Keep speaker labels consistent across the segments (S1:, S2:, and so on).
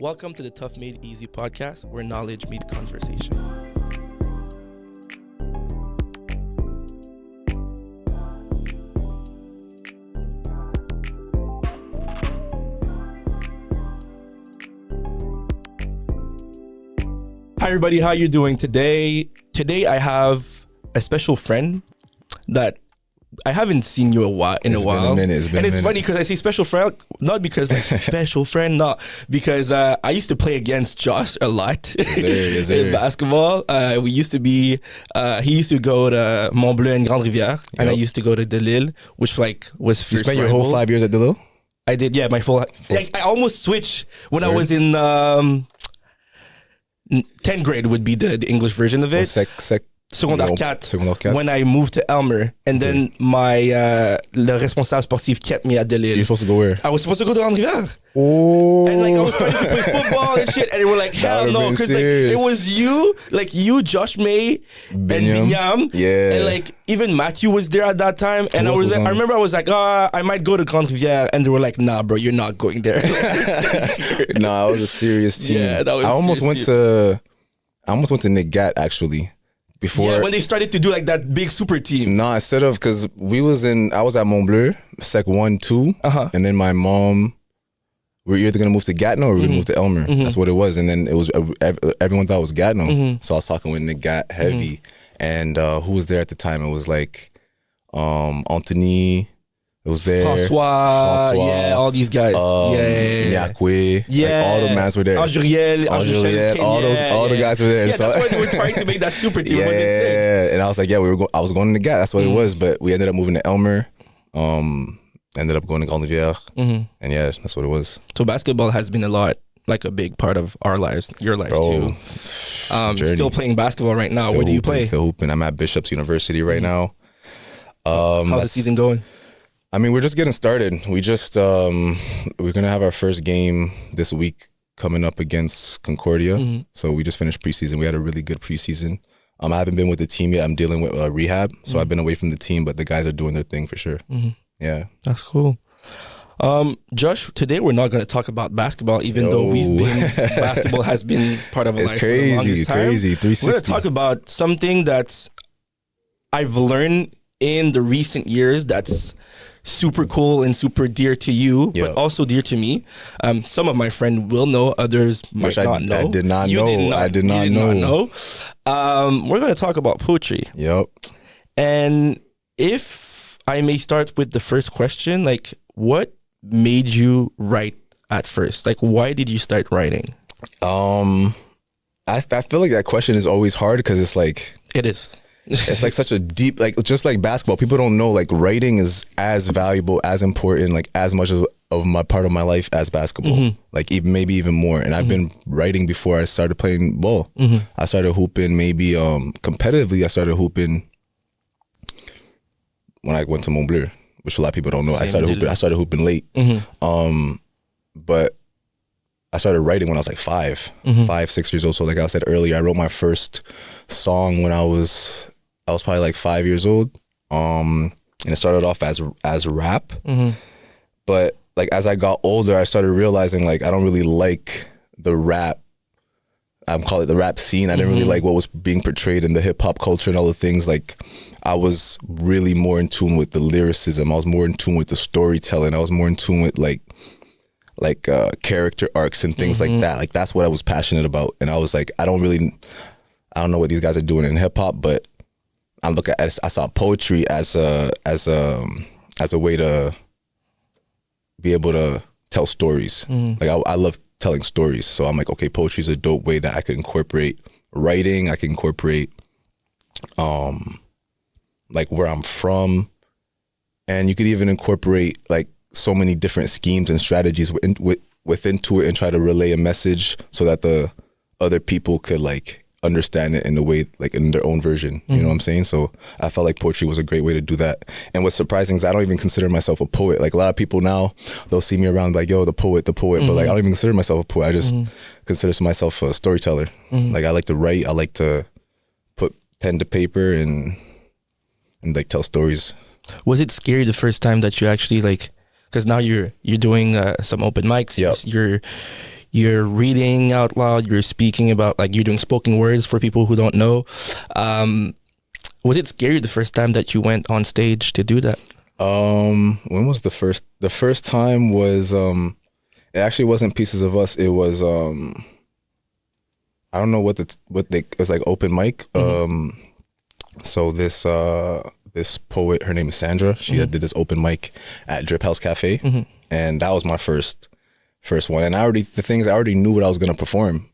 S1: Welcome to the Tough Made Easy podcast, where knowledge meets conversation. Hi everybody, how you doing today? Today I have a special friend that I haven't seen you in a while.
S2: It's been a minute.
S1: And it's funny because I say special friend, not because like special friend, not because I used to play against Josh a lot in basketball. We used to be, he used to go to Mont Bleu and Grande Rivière, and I used to go to Delisle, which like was first.
S2: You spent your whole 5 years at Delisle?
S1: I did, yeah, my full. Like, I almost switched when I was in 10th grade would be the English version of it. Secondaire 4, when I moved to Elmer, and then my le responsable sportif kept me at Delisle.
S2: You're supposed to go where?
S1: I was supposed to go to Grande Rivière.
S2: Oh.
S1: And like I was starting to play football and shit, and they were like, hell no, because like it was you, Josh May, and Binyam,
S2: yeah,
S1: and like even Matthew was there at that time, and I remember I was like, I might go to Grande Rivière, and they were like, nah, bro, you're not going there.
S2: Nah, it was a serious team.
S1: Yeah, that was.
S2: I almost went to Nick Gat actually. Before,
S1: yeah, when they started to do like that big super team.
S2: Nah, instead of, because I was at Mont Bleu, Sec 1, 2, and then my mom, we were either going to move to Gatineau or we were going to move to Elmer. That's what it was. And then it was, everyone thought it was Gatineau. So I was talking with Nick Gat heavy. And who was there at the time? It was like Anthony. It was there.
S1: François, yeah, all these guys.
S2: Nyakwe.
S1: Yeah.
S2: Like, all the mans were there.
S1: Angeriel,
S2: all the guys were there.
S1: Yeah, so, that's why they were trying to make that super team.
S2: Yeah, and I was like, yeah, I was going to Gat. That's what it was. But we ended up moving to Elmer. Ended up going to Grande Rivière. And yeah, that's what it was.
S1: So basketball has been a big part of our lives, your life too. Still playing basketball right now. Where do you play?
S2: Still hooping. I'm at Bishop's University right now.
S1: How's the season going?
S2: I mean, we're just getting started. We just, we're going to have our first game this week coming up against Concordia. So we just finished preseason. We had a really good preseason. I haven't been with the team yet. I'm dealing with rehab. So I've been away from the team, but the guys are doing their thing for sure. Yeah.
S1: That's cool. Josh, today we're not going to talk about basketball, even though basketball has been part of our life for the longest time.
S2: Crazy. 360.
S1: We're going to talk about something that's I've learned in the recent years that's super cool and super dear to you, but also dear to me. Some of my friends will know, others might not know.
S2: I did not know.
S1: We're going to talk about poetry.
S2: Yep. And
S1: if I may start with the first question, like, what made you write at first? Like, why did you start writing?
S2: I feel like that question is always hard because it's like...
S1: It is.
S2: It's like such a deep, like, just like basketball, people don't know, like, writing is as valuable, as important, like, as much of my part of my life as basketball, like, maybe even more. And I've been writing before I started playing ball. I started hooping maybe competitively. I started hooping when I went to Mont Bleu, which a lot of people don't know. I started hooping late. But I started writing when I was like 5, 6 years old. So like I said earlier, I wrote my first song when I was probably like 5 years old. And it started off as rap. But like as I got older, I started realizing like I don't really like the rap. I'm calling it the rap scene. I didn't really like what was being portrayed in the hip hop culture and all the things. Like I was really more in tune with the lyricism. I was more in tune with the storytelling. I was more in tune with like character arcs and things like that. Like that's what I was passionate about. And I was like, I don't know what these guys are doing in hip hop, but I saw poetry as a way to be able to tell stories. Like I love telling stories. So I'm like, okay, poetry is a dope way that I can incorporate writing. I can incorporate like where I'm from, and you could even incorporate like so many different schemes and strategies within to it and try to relay a message so that the other people could like understand it in a way, like in their own version. You know what I'm saying? So I felt like poetry was a great way to do that. And what's surprising is I don't even consider myself a poet. Like a lot of people now, they'll see me around like, yo, the poet. But like, I don't even consider myself a poet. I just consider myself a storyteller. Like I like to write. I like to put pen to paper and like tell stories.
S1: Was it scary the first time that you actually like, because now you're doing some open mics.
S2: Yep.
S1: you're reading out loud, you're speaking about, like, you're doing spoken words for people who don't know. Was it scary the first time that you went on stage to do that?
S2: When was the first time was it actually wasn't Pieces of Us. It was I don't know what it was, like open mic. So this poet, her name is Sandra. She did this open mic at Drip House Cafe, and that was my first one. And I already knew what I was gonna perform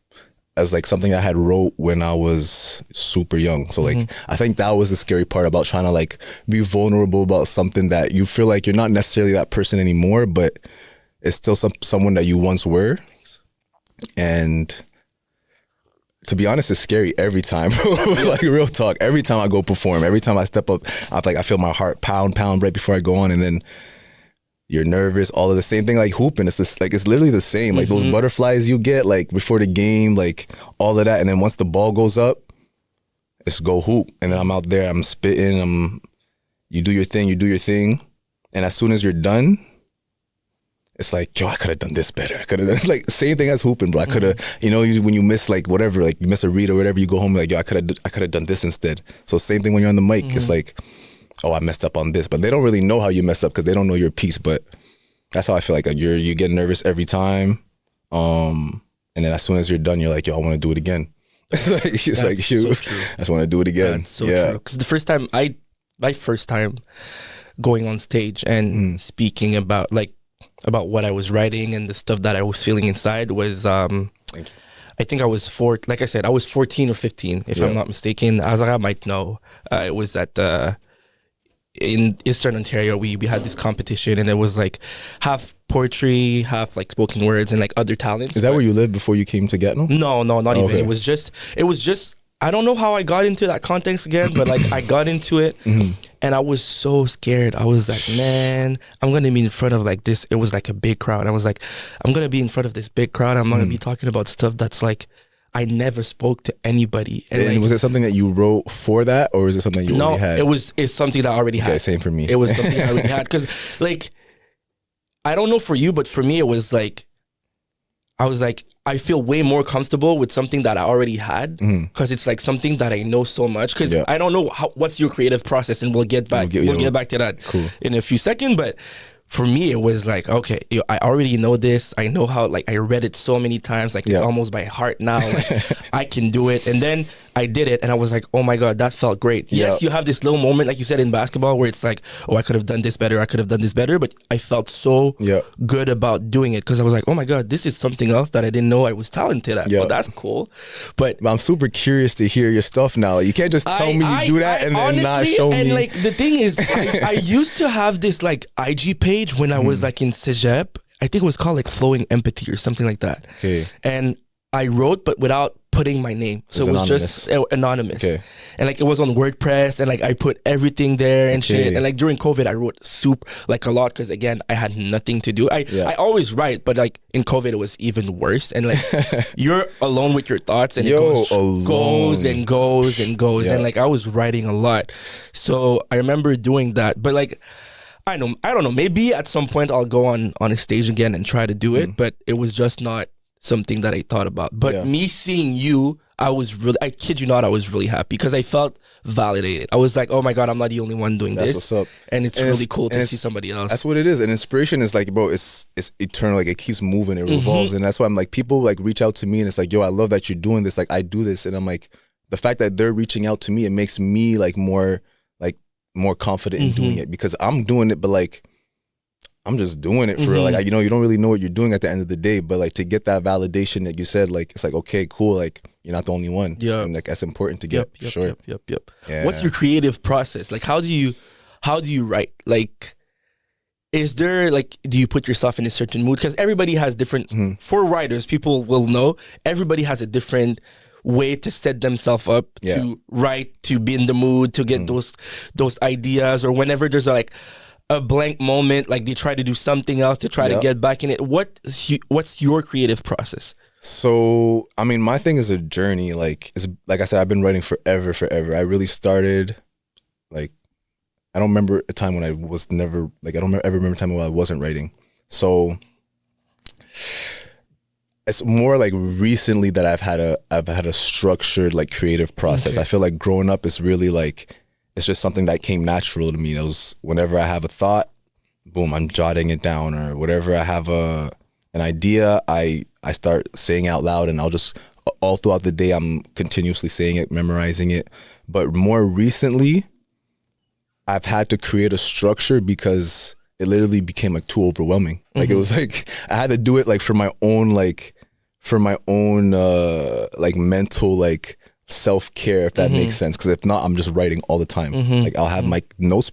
S2: as like something I had wrote when I was super young. So like I think that was the scary part about trying to like be vulnerable about something that you feel like you're not necessarily that person anymore, but it's still someone that you once were. And to be honest, it's scary every time. Like real talk. Every time I go perform, every time I step up, I feel my heart pound right before I go on, and then you're nervous. All of the same thing, like hooping. It's this, like it's literally the same. Like those butterflies you get, like before the game, like all of that, and then once the ball goes up, it's go hoop. And then I'm out there, I'm spitting. You do your thing, and as soon as you're done, it's like, yo, I could have done this better. I could have done, like, same thing as hooping, bro. I could have, when you miss like whatever, like you miss a read or whatever, you go home like, yo, I could have done this instead. So same thing when you're on the mic. It's like, oh, I messed up on this, but they don't really know how you messed up because they don't know your piece. But that's how I feel like you get nervous every time, and then as soon as you're done, you're like, yo, I want to do it again. It's like shoot, so I just want to do it again.
S1: That's so true. Because my first time going on stage and speaking about what I was writing and the stuff that I was feeling inside was I think I was like I said, I was 14 or 15 if I'm not mistaken. Azara might know. It was at in Eastern Ontario. We had this competition, and it was like half poetry, half like spoken words, and like other talents.
S2: Is that where you lived before you came to Gatineau?
S1: No, not even. It was just I don't know how I got into that context again, but like I got into it and I was so scared. I was like, man, I'm going to be in front of like this. It was like a big crowd. I was like, I'm going to be in front of this big crowd. I'm going to be talking about stuff that's like, I never spoke to anybody. And like,
S2: was it something that you wrote for that, or is it something you already had?
S1: It's something that I already had.
S2: Okay, same for me.
S1: It was something I already had. Because like, I don't know for you, but for me, it was like, I was like, I feel way more comfortable with something that I already had because it's like something that I know so much. Because I don't know what's your creative process, and we'll get back to that in a few seconds. But for me, it was like, okay, I already know this. I know how, like, I read it so many times, like it's almost by heart now. Like, I can do it. And then I did it, and I was like, oh my God, that felt great. Yes, you have this little moment, like you said, in basketball where it's like, oh, I could have done this better. I could have done this better. But I felt so good about doing it because I was like, oh my God, this is something else that I didn't know I was talented at. Well, that's cool. But
S2: I'm super curious to hear your stuff now. You can't just tell me you do that and then not show me.
S1: And like the thing is, I used to have this like IG page when I was like in Cégep. I think it was called like Flowing Empathy or something like that.
S2: Okay.
S1: And I wrote, but without putting my name. So it was just anonymous. Okay. And like it was on WordPress, and like I put everything there and shit. And like during COVID, I wrote like a lot because again, I had nothing to do. I always write, but like in COVID, it was even worse. And like you're alone with your thoughts, and it goes and goes and goes. And like I was writing a lot. So I remember doing that. But like, I don't know. Maybe at some point I'll go on a stage again and try to do it, but it was just not something that I thought about. But me seeing you, I kid you not, I was really happy because I felt validated. I was like, oh my God, I'm not the only one doing this.
S2: That's what's up.
S1: And it's really cool to see somebody else.
S2: That's what it is. And inspiration is like, bro, it's eternal. Like it keeps moving, it revolves. And that's why I'm like, people like reach out to me and it's like, yo, I love that you're doing this. Like I do this. And I'm like, the fact that they're reaching out to me, it makes me like more confident in doing it because I'm doing it, but like I'm just doing it for like, you don't really know what you're doing at the end of the day, but like to get that validation that you said, like it's like, okay, cool, like you're not the only one. Yeah, and like that's important to get. Sure.
S1: Yep. Yeah. What's your creative process? Like how do you write? Like is there like, do you put yourself in a certain mood? Because everybody has different for writers, people will know everybody has a different way to set themselves up to write, to be in the mood, to get those ideas, or whenever there's like a blank moment, like they try to do something else to try to get back in it. What's your creative process?
S2: So, I mean, my thing is a journey. Like like I said, I've been writing forever. I really started like, I don't remember a time when I was never, like I don't ever remember a time when I wasn't writing. So it's more like recently that I've had a structured like creative process. I feel like growing up is really like, it's just something that came natural to me. It was whenever I have a thought, boom, I'm jotting it down, or whatever I have an idea, I start saying out loud, and I'll just all throughout the day I'm continuously saying it, memorizing it. But more recently, I've had to create a structure because it literally became like too overwhelming. Like it was like I had to do it like for my own like mental like self-care, if that makes sense, because if not, I'm just writing all the time. Like I'll have my notes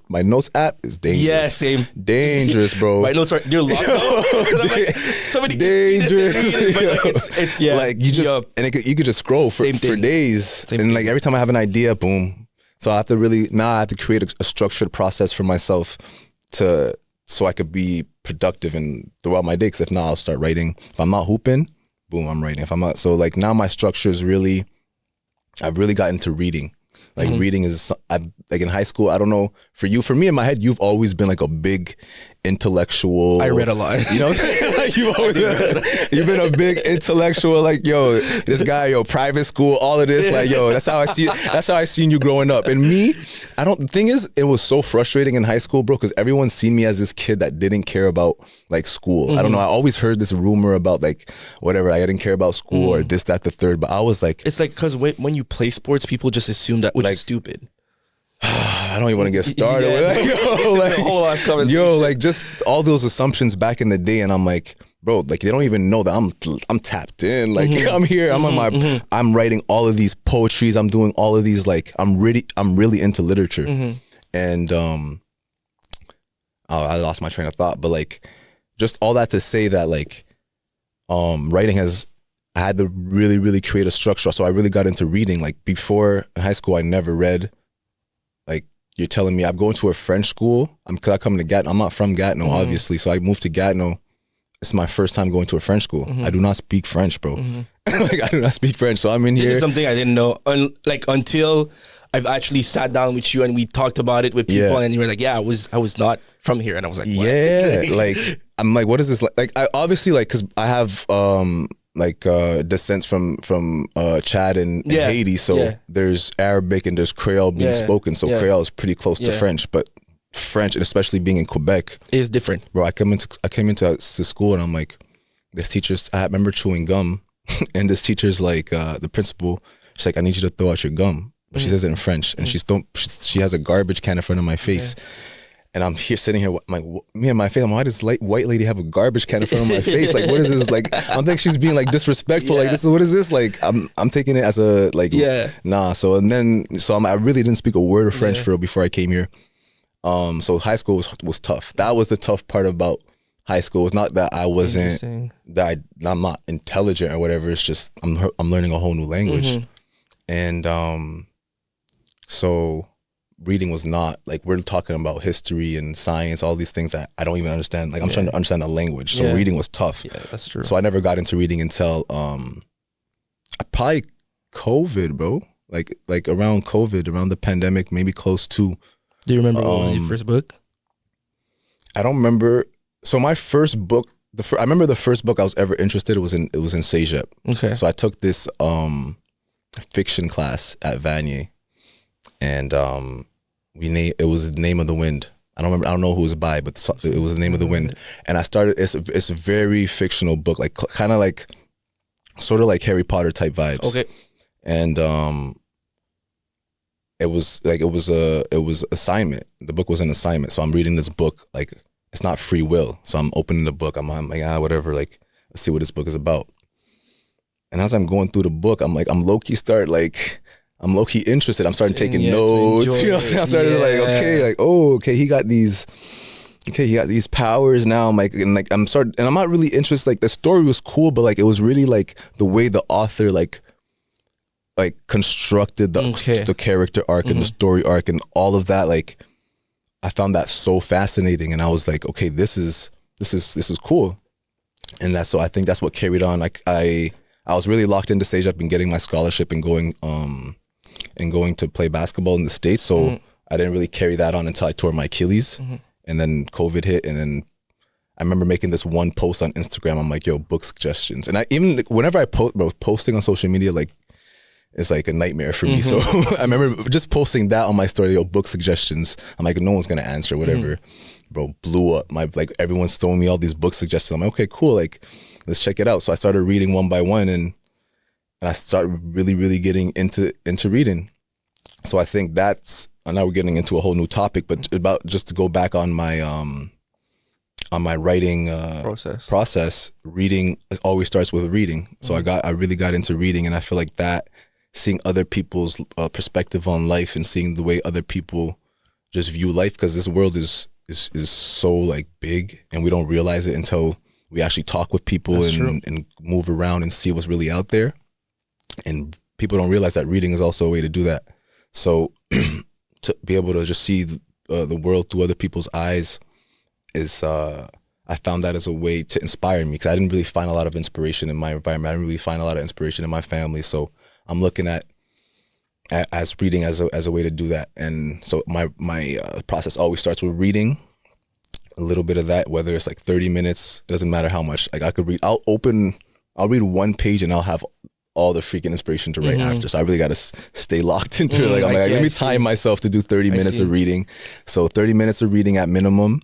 S2: app is dangerous.
S1: Yeah, same.
S2: Dangerous, bro.
S1: My notes are, you're locked up. Like, somebody
S2: dangerous.
S1: Can see this, but like it's yeah.
S2: Like you just and you could just scroll for days. Same and like every time I have an idea, boom. So I have to create a structured process for myself so I could be productive and throughout my day. Because if not, I'll start writing. If I'm not hooping, boom, I'm writing. If I'm not, so like now my structure is really, I've really gotten into reading. Like reading is, like in high school, I don't know, for me in my head, you've always been like a big intellectual.
S1: I read a lot.
S2: You know what I'm saying? Like you've been a big intellectual, like, yo, this guy, yo, private school, all of this, like, yo, that's how I seen you growing up. And me, the thing is, it was so frustrating in high school, bro, because everyone's seen me as this kid that didn't care about like school. I don't know, I always heard this rumor about like, whatever, I didn't care about school or this, that, the third, but I was like.
S1: It's like, because when you play sports, people just assume that, which is stupid.
S2: I don't even want to get started with like just all those assumptions back in the day, and I'm like, bro, like they don't even know that I'm tapped in. Like I'm here, I'm writing all of these poetries, I'm doing all of these, like I'm really into literature. And I lost my train of thought, but like just all that to say that like writing I had to really, really create a structure. So I really got into reading. Like before in high school, I never read. Like you're telling me I'm going to a French school. Cause I come to Gatineau. I'm not from Gatineau, obviously. So I moved to Gatineau. It's my first time going to a French school. I do not speak French, bro. Like I do not speak French. So I'm in here.
S1: This is something I didn't know. Like until I've actually sat down with you and we talked about it with people, and you were like, yeah, I was not from here. And I was like, what?
S2: Yeah. Like I'm like, what is this like? Like I obviously, like, cause I have descents from Chad and Haiti, so there's Arabic and there's Creole being spoken, so Creole is pretty close to French, but French, and especially being in Quebec,
S1: is different,
S2: bro. I came into school and I'm like, this teacher's, I remember chewing gum and this teacher's like, the principal, she's like, I need you to throw out your gum, but she says it in French, and she has a garbage can in front of my face. And I'm here sitting here, like, me and my face, why does white lady have a garbage can in front of my face? Like, what is this? Like, I don't think she's being like disrespectful. Like, what is this? Like, I'm taking it as a, like, nah. So, I really didn't speak a word of French for real before I came here. So high school was tough. That was the tough part about high school. It's not that I wasn't, I'm not intelligent or whatever. It's just, I'm learning a whole new language. And, so reading was not, like, we're talking about history and science, all these things that I don't even understand. Like, I'm trying to understand the language. So reading was tough.
S1: Yeah, that's true.
S2: So I never got into reading until probably COVID, bro. Like around COVID, around the pandemic, maybe close to.
S1: Do you remember what was your first book?
S2: I don't remember. So my first book, I remember the first book I was ever interested. It was in Cégep. Okay. So I took this fiction class at Vanier, and it was The Name of the Wind. I don't know who it was by, but it was The Name of the Wind. And I started, it's a very fictional book, like kind of like, sort of like Harry Potter type vibes. Okay. And it was assignment. The book was an assignment. So I'm reading this book, like, it's not free will. So I'm opening the book. I'm like, whatever, like, let's see what this book is about. And as I'm going through the book, I'm low-key interested. I'm starting taking notes. You know what I'm saying? I started okay, he got these powers now. I'm like, and I'm not really interested. Like, the story was cool, but like, it was really like the way the author like constructed the character arc and the story arc and all of that. Like, I found that so fascinating, and I was like, okay, this is cool. And so I think that's what carried on. Like, I was really locked into Cégep and getting my scholarship and going to play basketball in the States. So I didn't really carry that on until I tore my Achilles, and then COVID hit, and then I remember making this one post on Instagram. I'm like, yo, book suggestions. And I even whenever I posting on social media, like it's like a nightmare for me. So I remember just posting that on my story, yo, book suggestions. I'm like, no one's gonna answer, whatever. Bro, blew up. Like everyone's throwing me all these book suggestions. I'm like, okay, cool. Like, let's check it out. So I started reading one by one, and I started really, really getting into reading. So I think that's, and now we're getting into a whole new topic, but about just to go back on my writing process, reading always starts with reading. So I really got into reading, and I feel like that, seeing other people's perspective on life and seeing the way other people just view life, because this world is so like big, and we don't realize it until we actually talk with people and move around and see what's really out there. And people don't realize that reading is also a way to do that. So to be able to just see the world through other people's eyes is, I found that as a way to inspire me, because I didn't really find a lot of inspiration in my environment. I didn't really find a lot of inspiration in my family. So I'm looking at as reading as a way to do that. And so my process always starts with reading, a little bit of that, whether it's like 30 minutes, doesn't matter how much. Like I'll read one page and I'll have all the freaking inspiration to write after. So I really got to stay locked into it. Like I'm like, let me time myself to do 30 minutes of reading. So 30 minutes of reading at minimum,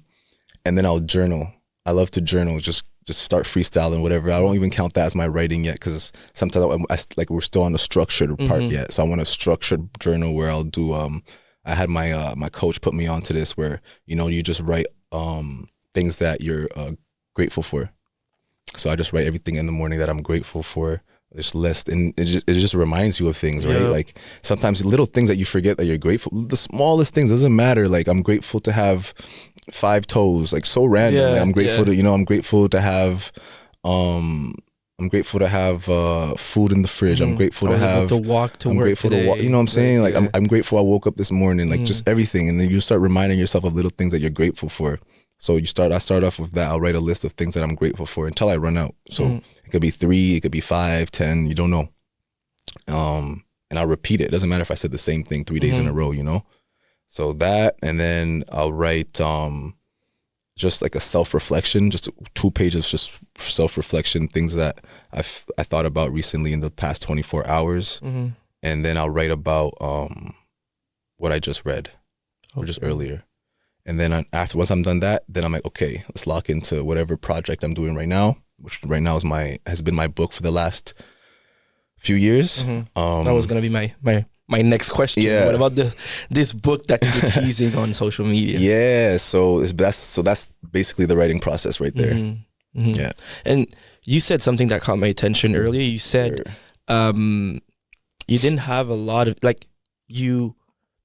S2: and then I'll journal. I love to journal, just start freestyling, whatever. I don't even count that as my writing yet, because sometimes like we're still on the structured part yet. So I want a structured journal where I'll do. I had my coach put me onto this, where you just write things that you're grateful for. So I just write everything in the morning that I'm grateful for. This list, and it just reminds you of things, right? Like sometimes little things that you forget that you're grateful. The smallest things, doesn't matter. Like I'm grateful to have 5 toes, like so random. Like, I'm grateful to I'm grateful to have food in the fridge. I'm grateful to have
S1: to walk to
S2: I'm
S1: work
S2: grateful
S1: today.
S2: to walk. You know what I'm saying? Like I'm grateful I woke up this morning. Like just everything, and then you start reminding yourself of little things that you're grateful for. So I start off with that. I'll write a list of things that I'm grateful for until I run out. So it could be 3, it could be 5, 10, you don't know. And I'll repeat it. It doesn't matter if I said the same thing 3 days in a row, So that, and then I'll write just like a self-reflection, just 2 pages, just self-reflection, things that I thought about recently in the past 24 hours. And then I'll write about what I just read, or just earlier. And then once I'm done that, then I'm like, okay, let's lock into whatever project I'm doing right now, which right now has been my book for the last few years.
S1: That was gonna be my next question.
S2: Yeah.
S1: What about this book that you're teasing on social media?
S2: Yeah. So that's basically the writing process right there. Yeah.
S1: And you said something that caught my attention earlier. You said you didn't have a lot of, like, you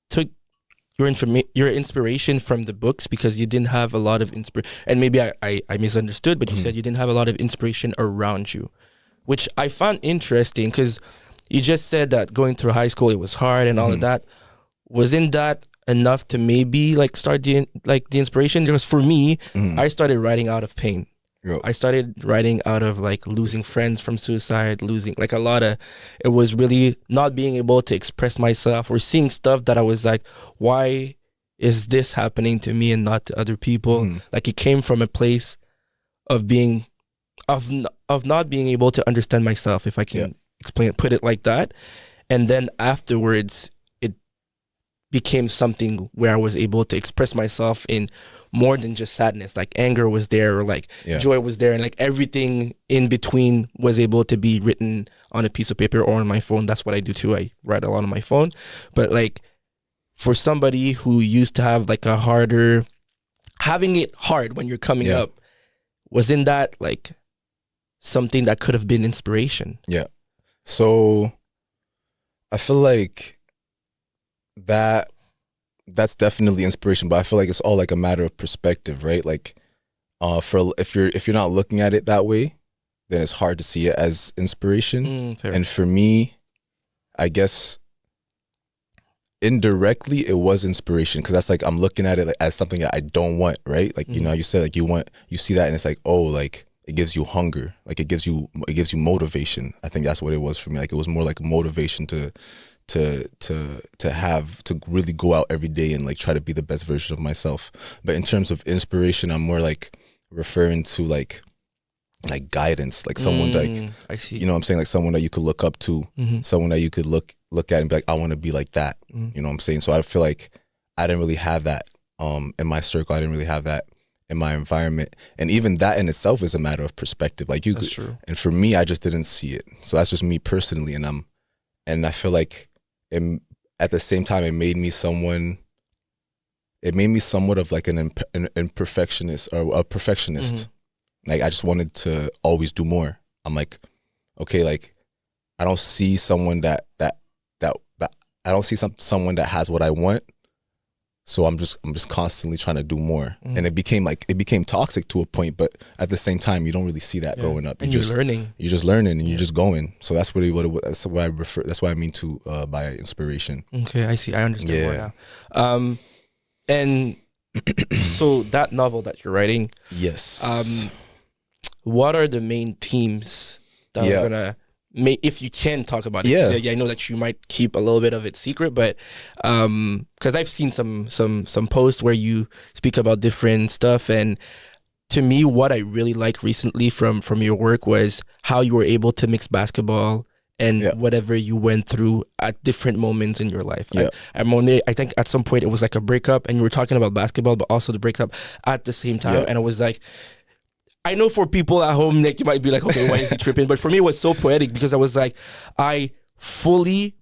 S1: took your inspiration from the books because you didn't have a lot of inspiration. And maybe I misunderstood, but you said you didn't have a lot of inspiration around you, which I found interesting, because you just said that going through high school, it was hard and all of that. Wasn't that enough to maybe like start the inspiration? Because for me, I started writing out of pain.
S2: Yep.
S1: I started writing out of like losing friends from suicide, losing like it was really not being able to express myself, or seeing stuff that I was like, why is this happening to me and not to other people? Like it came from a place of not being able to understand myself, if I can put it like that. And then afterwards, it became something where I was able to express myself in more than just sadness. Like anger was there, or like joy was there, and like everything in between was able to be written on a piece of paper or on my phone. That's what I do too. I write a lot on my phone. But like for somebody who used to have like having it hard when you're coming up, wasn't that like something that could have been inspiration? Yeah.
S2: So I feel like that's definitely inspiration, but I feel like it's all like a matter of perspective, right? Like if you're not looking at it that way, then it's hard to see it as inspiration. And for me, I guess indirectly it was inspiration, because that's like I'm looking at it like as something that I don't want, right? Like you said, like you see that and it's like, oh, like it gives you hunger, like it gives you motivation. I think that's what it was for me. Like it was more like motivation to really go out every day and like try to be the best version of myself. But in terms of inspiration, I'm more like referring to like guidance, like someone like,
S1: I see.
S2: you know what I'm saying, like someone that you could look up to, someone that you could look at and be like, I want to be like that. You know what I'm saying? So I feel like I didn't really have that in my circle. I didn't really have that in my environment, and even that in itself is a matter of perspective. Like you,
S1: that's true.
S2: And for me, I just didn't see it. So that's just me personally, and I feel like at the same time, it made me somewhat of like an imperfectionist or a perfectionist. Like I just wanted to always do more. I'm like, okay, like I don't see someone that I don't see someone that has what I want. So I'm just constantly trying to do more, and it became toxic to a point. But at the same time, you don't really see that growing up.
S1: And you're learning.
S2: You're just learning, and you're just going. So that's really that's what I refer. That's what I mean to by inspiration.
S1: Okay, I see. I understand more now. And so that novel that you're writing,
S2: yes.
S1: What are the main themes that are gonna make, if you can talk about it? Yeah, I know that you might keep a little bit of it secret, but because I've seen some posts where you speak about different stuff, and to me, what I really like recently from your work was how you were able to mix basketball and whatever you went through at different moments in your life. I think at some point it was like a breakup, and you were talking about basketball, but also the breakup at the same time, and it was like, I know for people at home, Nick, you might be like, okay, why is he tripping? But for me, it was so poetic because I was like, I fully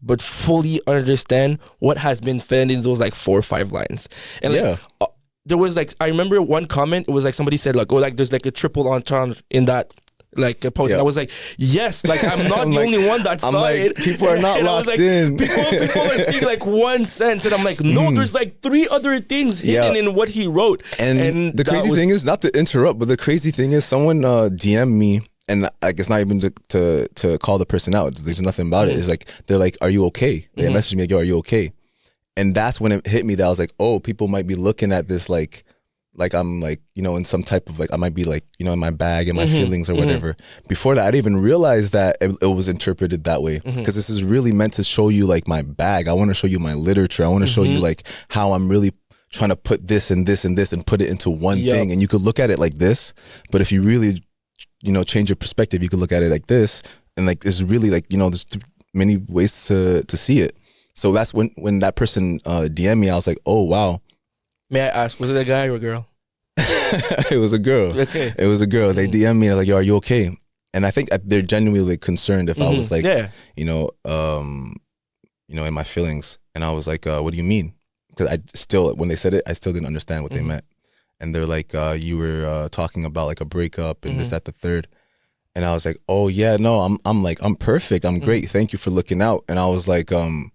S1: understand what has been fed in those like 4 or 5 lines. And like, there was like, I remember one comment, it was like somebody said like, oh, like there's like a triple entendre in that like a post. And I was like, yes, like I'm not the only one that saw it.
S2: People are not locked in.
S1: People are seeing like one sense, and I'm like, no, there's like 3 other things hidden in what he wrote.
S2: And the crazy thing is, not to interrupt, but the crazy thing is, someone DM'd me, and like it's not even to call the person out. There's nothing about it. It's like they're like, "Are you okay?" They messaged me like, "Yo, are you okay?" And that's when it hit me that I was like, "Oh, people might be looking at this like I'm like, you know, in some type of like, I might be like, you know, in my bag and my feelings or whatever." Before that, I didn't even realize that it was interpreted that way, because this is really meant to show you like my bag. I want to show you my literature. I want to show you like how I'm really trying to put this and this and this and put it into one thing. And you could look at it like this, but if you really, you know, change your perspective, you could look at it like this. And like, it's really like, you know, there's many ways to see it. So that's when that person DM'd me, I was like, oh, wow.
S1: May I ask, was it a guy or a girl?
S2: It was a girl.
S1: Okay.
S2: It was a girl. They DM'd me and I was like, yo, are you okay? And I think they're genuinely concerned if I was like, you know, in my feelings. And I was like, what do you mean? Because when they said it, I still didn't understand what they meant. And they're like, you were talking about like a breakup and this, that, the third. And I was like, oh yeah, no, I'm perfect. I'm great. Thank you for looking out. And I was like I'm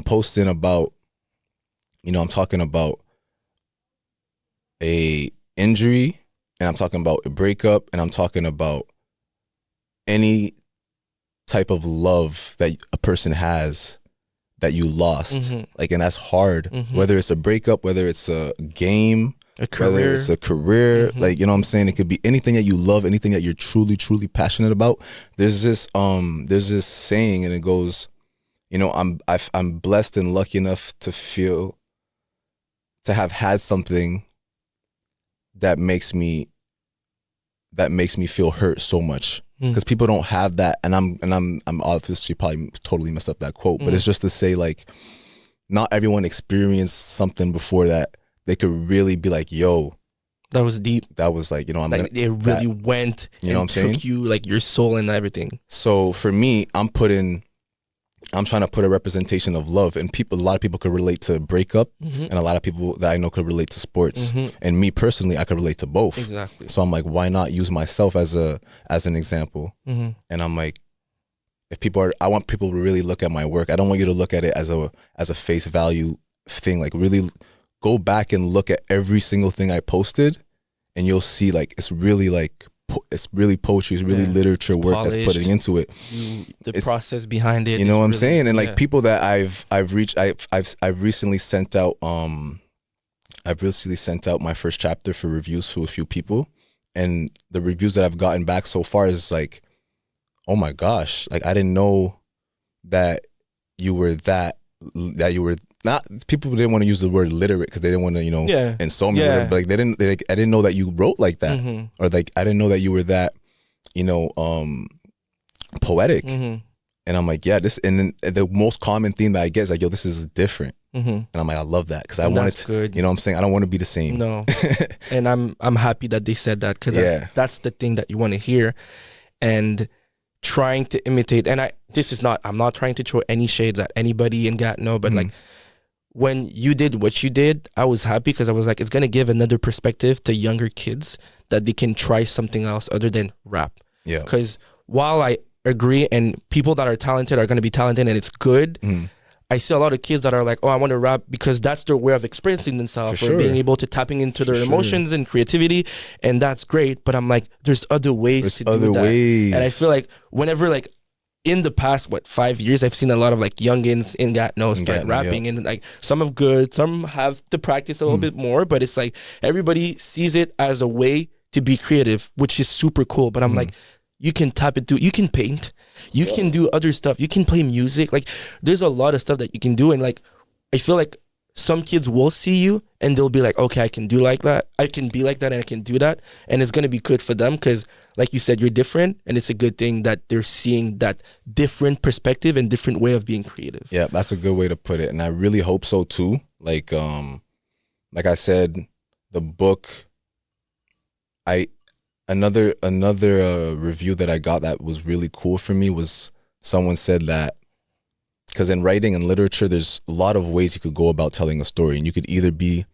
S2: posting about, you know, I'm talking about a injury, and I'm talking about a breakup, and I'm talking about any type of love that a person has that you lost. Like, and that's hard, whether it's a breakup, whether it's a game, whether it's a career, like, you know what I'm saying? It could be anything that you love, anything that you're truly, truly passionate about. There's this saying, and it goes, you know, I'm blessed and lucky enough to have had something that makes me feel hurt so much, because people don't have that. And I'm obviously probably totally messed up that quote, but it's just to say, like, not everyone experienced something before that they could really be like, yo,
S1: that was deep.
S2: That was like, you know,
S1: it really went, you know what I'm saying? Took you like your soul and everything.
S2: So for me, I'm trying to put a representation of love, and a lot of people could relate to breakup, and a lot of people that I know could relate to sports, and me personally, I could relate to both.
S1: Exactly.
S2: So I'm like, why not use myself as an example? And I'm like, I want people to really look at my work. I don't want you to look at it as a face value thing. Like, really go back and look at every single thing I posted, and you'll see like it's really poetry, it's really literature work polished, that's putting into it.
S1: The process behind it.
S2: You know what I'm saying? And like people that I've recently sent out my first chapter for reviews to a few people, and the reviews that I've gotten back so far is like, oh my gosh, like I didn't know that you were not people didn't want to use the word literate because they didn't want to, insult me.
S1: Yeah.
S2: But like I didn't know that you wrote like that, or like I didn't know that you were that, poetic. And I'm like, yeah, this, and then the most common theme that I get is like, yo, this is different. And I'm like, I love that because I wanted to, good. You know what I'm saying? I don't want to be the same.
S1: No. And I'm happy that they said that because that's the thing that you want to hear. And trying to imitate, and I'm not trying to throw any shades at anybody in Gatineau, but like when you did what you did, I was happy because I was like, it's going to give another perspective to younger kids that they can try something else other than rap.
S2: Yeah.
S1: Because while I agree and people that are talented are going to be talented and it's good, I see a lot of kids that are like, oh, I want to rap because that's their way of expressing themselves or being able to tapping into their emotions and creativity, and that's great. But I'm like, there's other ways to do that. And I feel like whenever, like, in the past, 5 years, I've seen a lot of like youngins in Gatineau start rapping, and like some have good, some have to practice a little bit more, but it's like everybody sees it as a way to be creative, which is super cool. But I'm like, you can tap into, you can paint, you can do other stuff, you can play music. Like, there's a lot of stuff that you can do, and like, I feel like some kids will see you and they'll be like, okay, I can do like that, I can be like that, and I can do that, and it's gonna be good for them because, like you said, you're different, and it's a good thing that they're seeing that different perspective and different way of being creative.
S2: Yeah, that's a good way to put it, and I really hope so too. Like I said, the book, Another review that I got that was really cool for me was someone said that, because in writing and literature, there's a lot of ways you could go about telling a story, and you could either be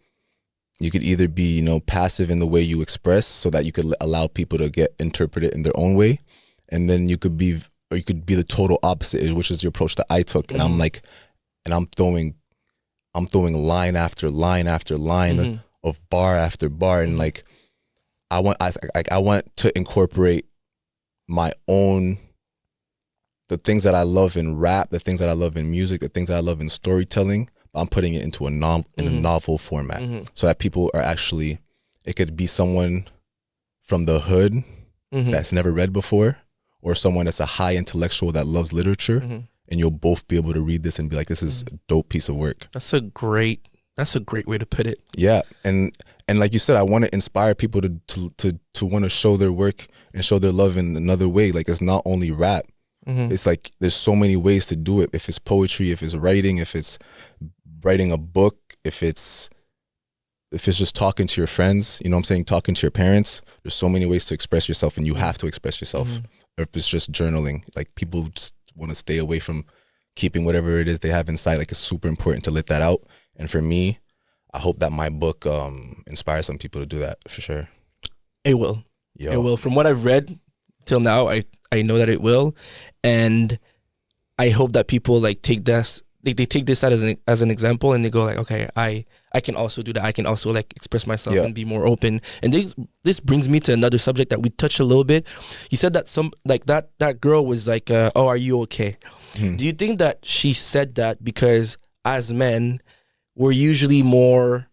S2: passive in the way you express so that you could allow people to interpret it in their own way, and then you could be the total opposite, which is the approach that I took. And I'm like, and I'm throwing line after line after line of bar after bar, and like, I want to incorporate my own, the things that I love in rap, the things that I love in music, the things that I love in storytelling. But I'm putting it into a novel format, so that people are actually, it could be someone from the hood that's never read before, or someone that's a high intellectual that loves literature, and you'll both be able to read this and be like, this is a dope piece of work. That's a great way to put it. Yeah, and like you said, I want to inspire people to want to show their work and show their love in another way. Like, it's not only rap. It's like there's so many ways to do it. If it's poetry, if it's writing, if it's writing a book, if it's just talking to your friends, you know what I'm saying, talking to your parents. There's so many ways to express yourself, and you have to express yourself. Or if it's just journaling, like, people just want to stay away from keeping whatever it is they have inside. Like, it's super important to let that out. And for me, I hope that my book inspires some people to do that, for sure. It will. It will. From what I've read till now, I know that it will. And I hope that people like take this, they take this as an example, and they go like, okay, I can also do that. I can also like express myself and be more open. And this brings me to another subject that we touched a little bit. You said that that girl was like, oh, are you okay? Do you think that she said that because as men, we're usually more,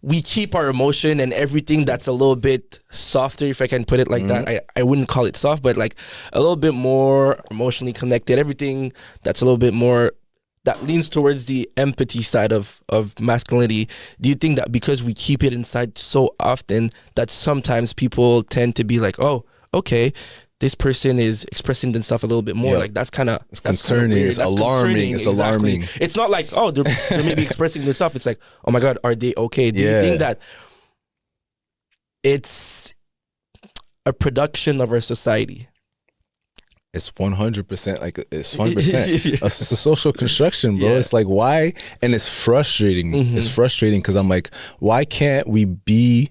S2: we keep our emotion and everything that's a little bit softer, if I can put it like that. I wouldn't call it soft, but like a little bit more emotionally connected. Everything that's a little bit more, that leans towards the empathy side of masculinity. Do you think that because we keep it inside so often, that sometimes people tend to be like, oh, okay, this person is expressing themselves a little bit more. Like, that's kind of, it's concerning. It's alarming. It's alarming. It's not like, oh, they're maybe expressing themselves. It's like, oh my God, are they okay? Do you think that it's a production of our society? It's 100%. Like, it's 100%. It's a social construction, bro. It's like, why? And it's frustrating. It's frustrating because I'm like, why can't we be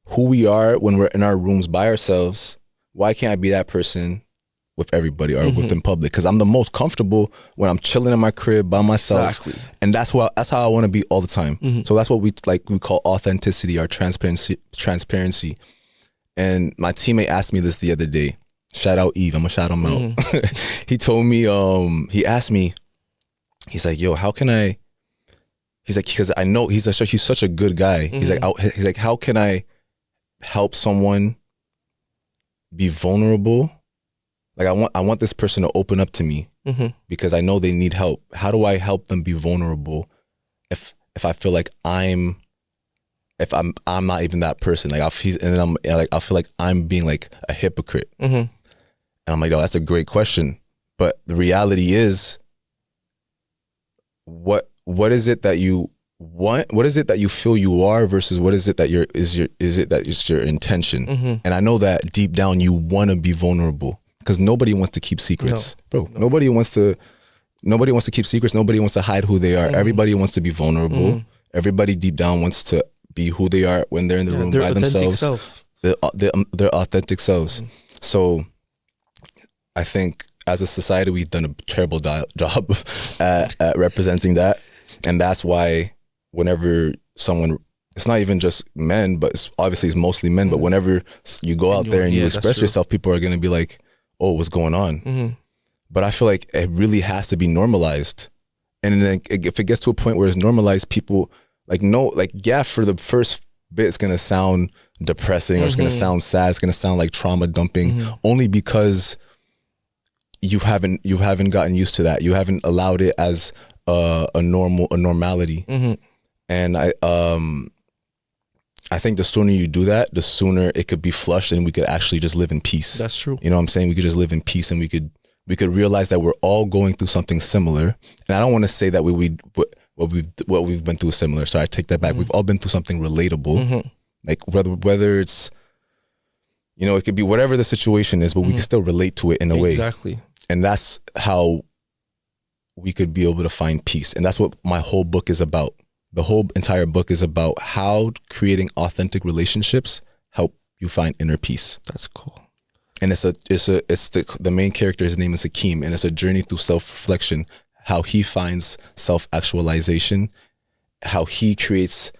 S2: who we are when we're in our rooms by ourselves? Why can't I be that person with everybody or within public? Because I'm the most comfortable when I'm chilling in my crib by myself. Exactly. And that's how I want to be all the time. So that's what we call authenticity or transparency. And my teammate asked me this the other day. Shout out Eve. I'm gonna shout him out. He told me, he asked me, he's like, yo, how can I? He's like, because I know he's such a good guy. He's like, how can I help someone be vulnerable? like I want this person to open up to me because I know they need help. How do I help them be vulnerable if I feel like I'm not even that person? Like I feel like I'm being like a hypocrite. And I'm like, oh, that's a great question. But the reality is, what is it that you want? What is it that you feel you are versus what is it that is your intention? And I know that deep down you want to be vulnerable because nobody wants to keep secrets, bro. Nobody wants to keep secrets. Nobody wants to hide who they are. Everybody wants to be vulnerable. Everybody deep down wants to be who they are when they're in the room by themselves. Their authentic selves. So I think as a society, we've done a terrible job at representing that. And that's why whenever someone, it's not even just men, but it's mostly men, but whenever you go out there and you express yourself, people are going to be like, oh, what's going on? But I feel like it really has to be normalized. And then if it gets to a point where it's normalized, people for the first bit, it's going to sound depressing or it's going to sound sad. It's going to sound like trauma dumping only because you haven't gotten used to that. You haven't allowed it as a normality. And I think the sooner you do that, the sooner it could be flushed and we could actually just live in peace.
S1: That's true.
S2: You know what I'm saying? We could just live in peace and we could realize that we're all going through something similar. And I don't want to say that what we've been through is similar. So I take that back. We've all been through something relatable. Like whether it's, it could be whatever the situation is, but we can still relate to it in a way.
S1: Exactly.
S2: And that's how we could be able to find peace. And that's what my whole book is about. The whole entire book is about how creating authentic relationships help you find inner peace.
S1: That's cool.
S2: And the main character, his name is Hakeem, and it's a journey through self-reflection, how he finds self-actualization, how he creates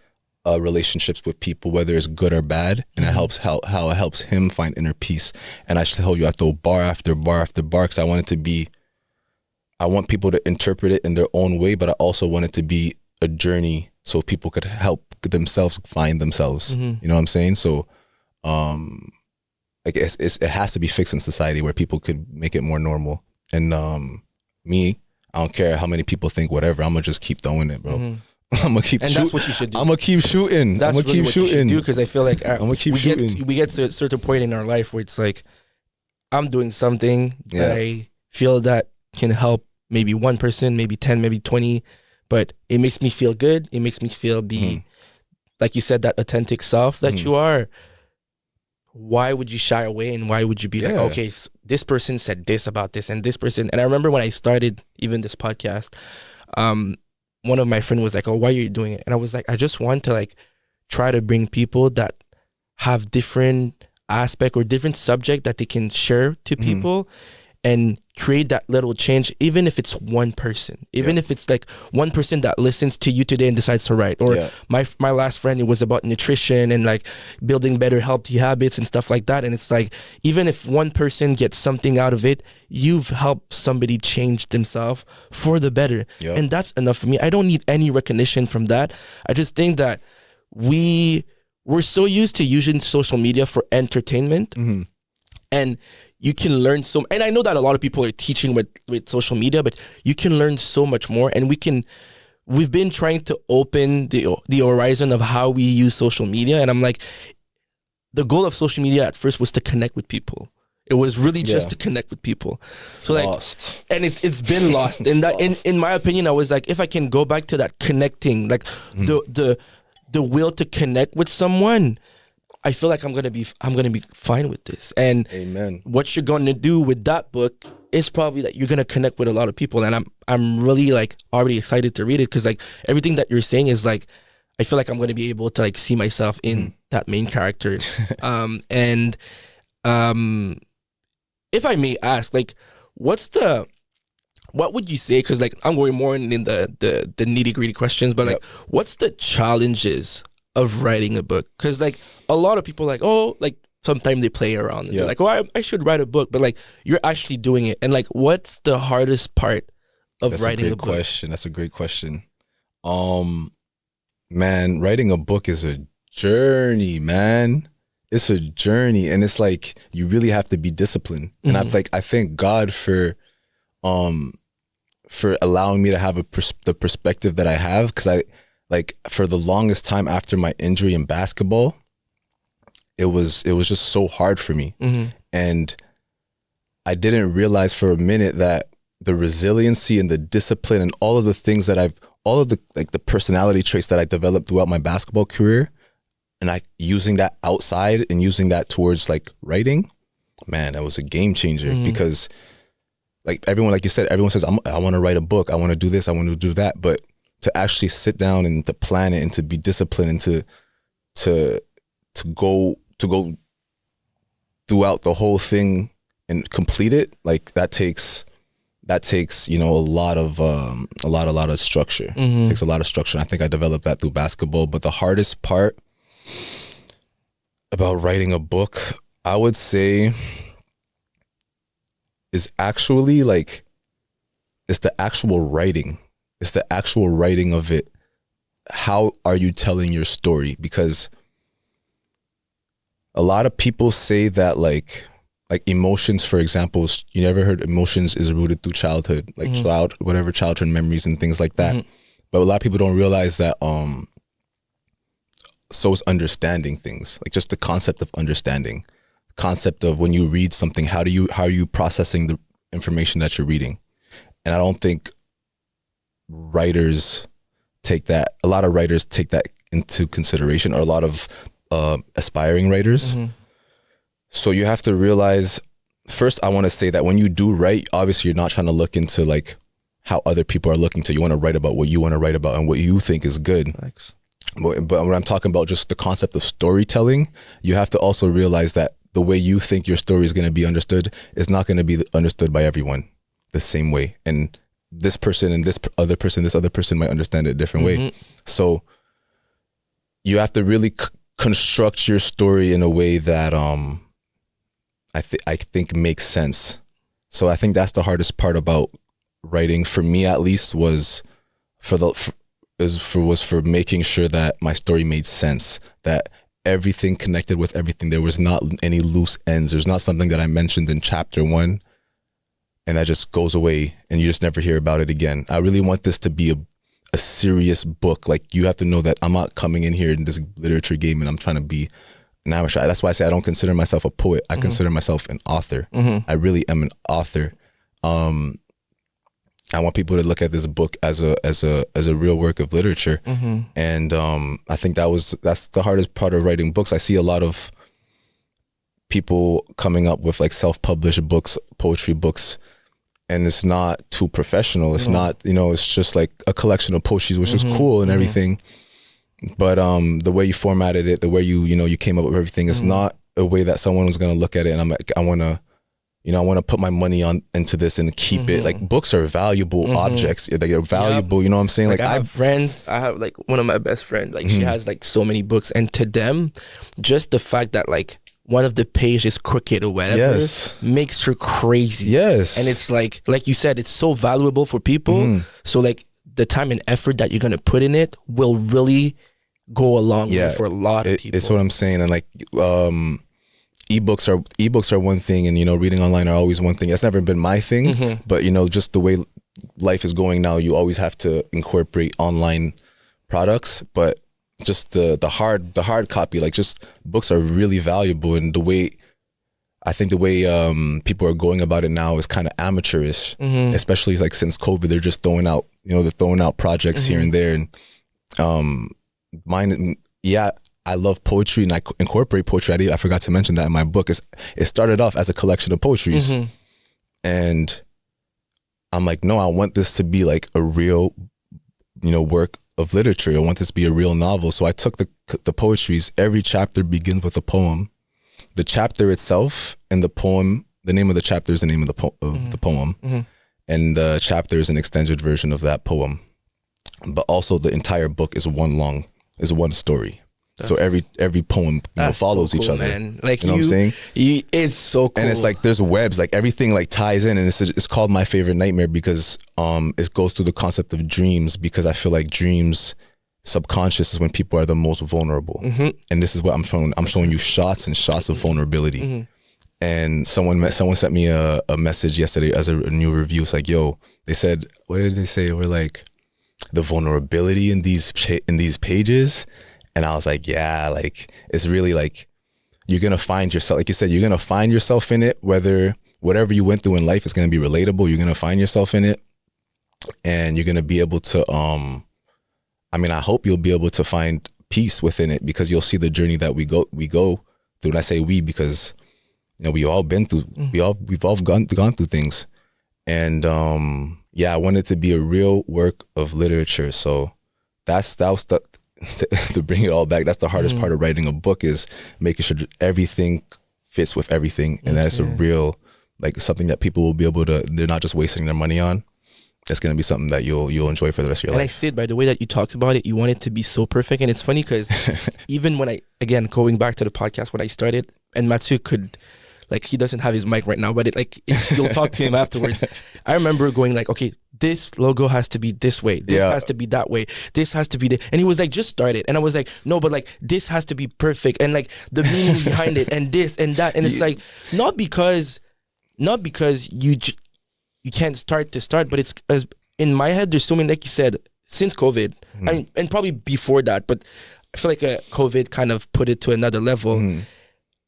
S2: relationships with people, whether it's good or bad, and it helps how it helps him find inner peace. And I tell you, I throw bar after bar after bar because I want people to interpret it in their own way, but I also want it to be a journey so people could help themselves find themselves. You know what I'm saying? So, it has to be fixed in society where people could make it more normal. And I don't care how many people think whatever. I'm gonna just keep throwing it, bro. I'm gonna keep. And that's what you should do. I'm gonna keep shooting.
S1: That's
S2: I'm gonna
S1: really
S2: keep shooting.
S1: Do because I feel like
S2: I'm gonna keep shooting.
S1: We get to a certain point in our life where it's like I'm doing something that I feel that can help maybe one person, maybe 10, maybe 20, but it makes me feel good. It makes me feel like you said, that authentic self that you are. Why would you shy away and why would you be like, okay, so this person said this about this and this person. And I remember when I started even this podcast, one of my friends was like, oh, why are you doing it? And I was like, I just want to try to bring people that have different aspect or different subject that they can share to people and create that little change, even if it's one person, even if it's like one person that listens to you today and decides to write. Or my last friend, it was about nutrition and building better healthy habits and stuff like that. And it's like, even if one person gets something out of it, you've helped somebody change themselves for the better. And that's enough for me. I don't need any recognition from that. I just think that we're so used to using social media for entertainment, and you can learn and I know that a lot of people are teaching with social media, but you can learn so much more. And we've been trying to open the horizon of how we use social media. And I'm like, the goal of social media at first was to connect with people. It was really just to connect with people. So
S2: lost.
S1: And it's been lost. And that, in my opinion, I was like, if I can go back to that connecting, the will to connect with someone, I feel like I'm gonna be fine with this. And
S2: Amen.
S1: What you're gonna do with that book is probably that you're gonna connect with a lot of people. And I'm really already excited to read it because everything that you're saying is I feel like I'm gonna be able to see myself in that main character. And if I may ask, what would you say? Because I'm going more in the nitty gritty questions, but what's the challenges of writing a book? Because a lot of people sometimes they play around and they're like, oh, I should write a book, but you're actually doing it. And what's the hardest part of writing a book?
S2: That's a great question. Man, writing a book is a journey, man. it's a journey, and it's like you really have to be disciplined. And I thank God for allowing me to have the perspective that I have, because I like for the longest time after my injury in basketball, it was just so hard for me, and I didn't realize for a minute that the resiliency and the discipline and all of the things that all of the like the personality traits that I developed throughout my basketball career, and I using that outside and using that towards like writing, man, that was a game changer. Because like everyone, like you said, everyone says, I want to write a book, I want to do this, I want to do that, but to actually sit down and to plan it and to be disciplined and to go throughout the whole thing and complete it, like that takes you know a lot of structure. It takes a lot of structure. And I think I developed that through basketball. But the hardest part about writing a book, I would say, is actually like it's the actual writing. It's the actual writing of it. How are you telling your story? Because a lot of people say that like emotions, for example, you never heard emotions is rooted through childhood, like childhood memories and things like that. But a lot of people don't realize that so is understanding things, like just the concept of understanding, concept of when you read something, how are you processing the information that you're reading? And I don't think a lot of writers take that into consideration, or a lot of aspiring writers. So you have to realize, first, I want to say that when you do write, obviously you're not trying to look into like how other people are looking to. You want to write about what you want to write about and what you think is good. Thanks. But when I'm talking about just the concept of storytelling, you have to also realize that the way you think your story is going to be understood is not going to be understood by everyone the same way. And this person and this other person might understand it a different way. So you have to really construct your story in a way that I think makes sense. So I think that's the hardest part about writing, for me at least, was for making sure that my story made sense, that everything connected with everything. There was not any loose ends. There's not something that I mentioned in chapter 1 and that just goes away and you just never hear about it again. I really want this to be a serious book. Like, you have to know that I'm not coming in here in this literature game and I'm trying to be an amateur. That's why I say I don't consider myself a poet. I consider myself an author. I really am an author. I want people to look at this book as a real work of literature. And I think that's the hardest part of writing books. I see a lot of people coming up with like self-published books, poetry books, and it's not too professional. It's not, it's just like a collection of poetry, which is cool and everything. But the way you formatted it, the way you came up with everything, is not a way that someone was going to look at it. And I'm like, I want to put my money into this and keep it. Like, books are valuable objects. They're valuable. You know what I'm saying?
S1: Like I have like one of my best friends, like she has like so many books, and to them, just the fact that like one of the pages is crooked or whatever makes her crazy. Yes. And it's like you said, it's so valuable for people. So like the time and effort that you're going to put in it will really go a long way for a lot of people. It's what I'm saying. And like, ebooks are one thing, and reading online are always one thing. That's never been my thing, but just the way life is going now, you always have to incorporate online products. But just the hard copy, like, just books are really valuable. And I think the way people are going about it now is kind of amateurish, especially like since COVID. They're just throwing out projects here and there. And mine, I love poetry and I incorporate poetry. I forgot to mention that in my book. It started off as a collection of poetries. And I'm like, no, I want this to be like a real, work of literature. I want this to be a real novel. So I took the poetries. Every chapter begins with a poem. The chapter itself and the poem, the name of the chapter is the name of the poem. And the chapter is an extended version of that poem. But also the entire book is one story. So every poem follows each other. Man. Like, what I'm saying? It's so cool.
S2: And it's like there's webs, like everything like ties in, and it's called My Favorite Nightmare because it goes through the concept of dreams, because I feel like dreams subconscious is when people are the most vulnerable. And this is what I'm showing you shots and shots of vulnerability. And someone sent me a message yesterday as a new review. It's like, yo, they said, what did they say? We're like, the vulnerability in these pages. And I was like, yeah, like, it's really like, you're going to find yourself, like you said, you're going to find yourself in it, whatever you went through in life is going to be relatable. You're going to find yourself in it, and you're going to be able to, I hope you'll be able to find peace within it, because you'll see the journey that we go through. And I say we, because, you know, we've all been through, we've all gone through things. And, I want it to be a real work of literature. So that was to bring it all back. That's the hardest part of writing a book, is making sure that everything fits with everything. And that it's a real, like, something that people will be able to, they're not just wasting their money on. It's going to be something that you'll enjoy for the rest of your life.
S1: And I said, by the way that you talked about it, you want it to be so perfect. And it's funny because even when again, going back to the podcast, when I started, and Mathieu could, like, he doesn't have his mic right now, but you'll talk to him afterwards. I remember going like, okay, this logo has to be this way. This has to be that way. This has to be and he was like, just start it. And I was like, no, but like, this has to be perfect. And like the meaning behind it, and this and that. And it's like, not because you can't start, but it's, as in my head, there's so many, like you said, since COVID, and probably before that, but I feel like COVID kind of put it to another level.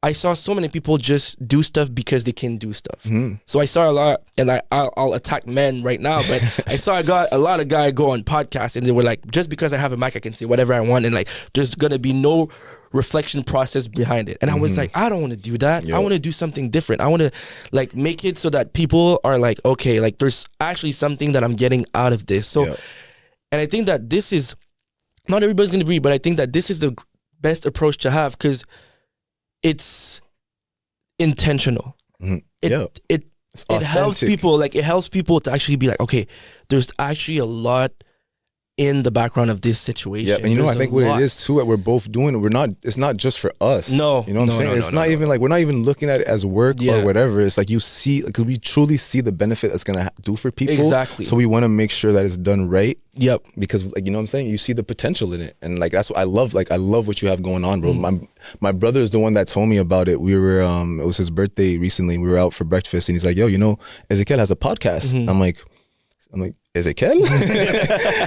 S1: I saw so many people just do stuff because they can do stuff. So I saw a lot, and I'll attack men right now, but I saw a lot of guys go on podcasts, and they were like, just because I have a mic, I can say whatever I want, and like, there's gonna be no reflection process behind it. And I was like, I don't want to do that. I want to do something different. I want to like make it so that people are like, okay, like, there's actually something that I'm getting out of this. So, and I think that this is, not everybody's gonna agree, but I think that this is the best approach to have, because it's intentional. It helps people, like, it helps people to actually be like, okay, there's actually a lot in the background of this situation.
S2: And you know, I think what it is too, that we're both doing it, it's not just for us.
S1: No.
S2: You know what I'm saying? It's not even like, we're not even looking at it as work or whatever. It's like, you see, because we truly see the benefit that's going to do for people.
S1: Exactly.
S2: So we want to make sure that it's done right.
S1: Because,
S2: like, you know what I'm saying? You see the potential in it. And like, that's what I love. Like, I love what you have going on, bro. My brother is the one that told me about it. We were, it was his birthday recently. We were out for breakfast, and he's like, yo, you know, Ezekiel has a podcast. I'm like, Ezekiel?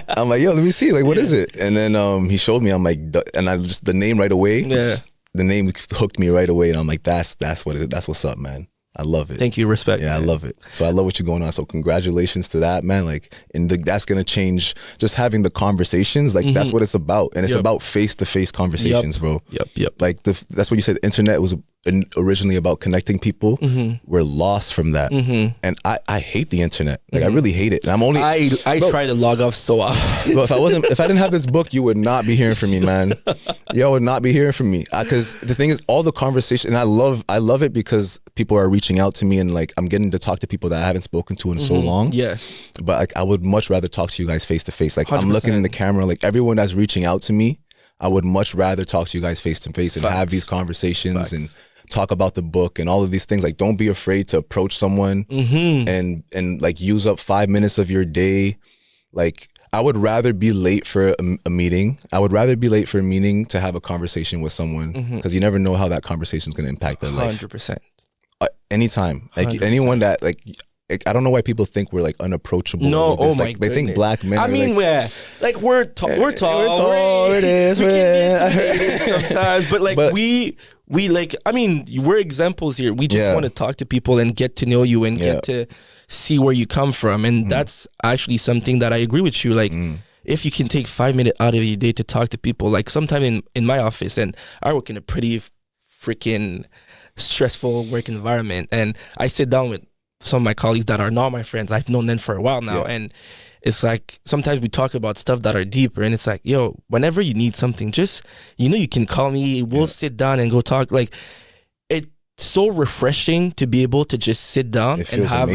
S2: I'm like, yo, let me see. Like, what is it? And then he showed me. I'm like, and I just, the name right away. The name hooked me right away. And I'm like, that's what's up, man. I love it.
S1: Thank you. Respect.
S2: Yeah, man. I love it. So I love what you're going on. So congratulations to that, man. Like, and that's going to change, just having the conversations. Like, that's what it's about. And it's about face-to-face conversations, bro. Like, that's what you said. The internet was originally about connecting people. We're lost from that. And I hate the internet. Like, I really hate it. And I'm only,
S1: I try to log off so often.
S2: Bro, if I didn't have this book, you would not be hearing from me, man. You would not be hearing from me. Because the thing is, all the conversation, and I love it, because people are reaching out to me, and like, I'm getting to talk to people that I haven't spoken to in so long. But like, I would much rather talk to you guys face to face. Like, 100%. I'm looking in the camera, like, everyone that's reaching out to me, I would much rather talk to you guys face to face and have these conversations and talk about the book and all of these things. Like, don't be afraid to approach someone and like, use up 5 minutes of your day. Like, I would rather be late for a meeting. I would rather be late for a meeting to have a conversation with someone, because you never know how that conversation is going to impact their life.
S1: 100%.
S2: Anytime. Like, 100%. Anyone that like, I don't know why people think we're like unapproachable.
S1: No, oh my
S2: like, they think black men.
S1: I mean, we're tall. We're
S2: it is.
S1: We can be intimidated sometimes, but like, we like, I mean, we're examples here. We just want to talk to people and get to know you and get to see where you come from, and that's actually something that I agree with you. Like, if you can take 5 minutes out of your day to talk to people, like, sometime in my office, and I work in a pretty freaking stressful work environment, and I sit down with some of my colleagues that are not my friends. I've known them for a while now, and it's like, sometimes we talk about stuff that are deeper, and it's like, yo, whenever you need something, just, you know, you can call me, we'll sit down and go talk. Like, it's so refreshing to be able to just sit down and have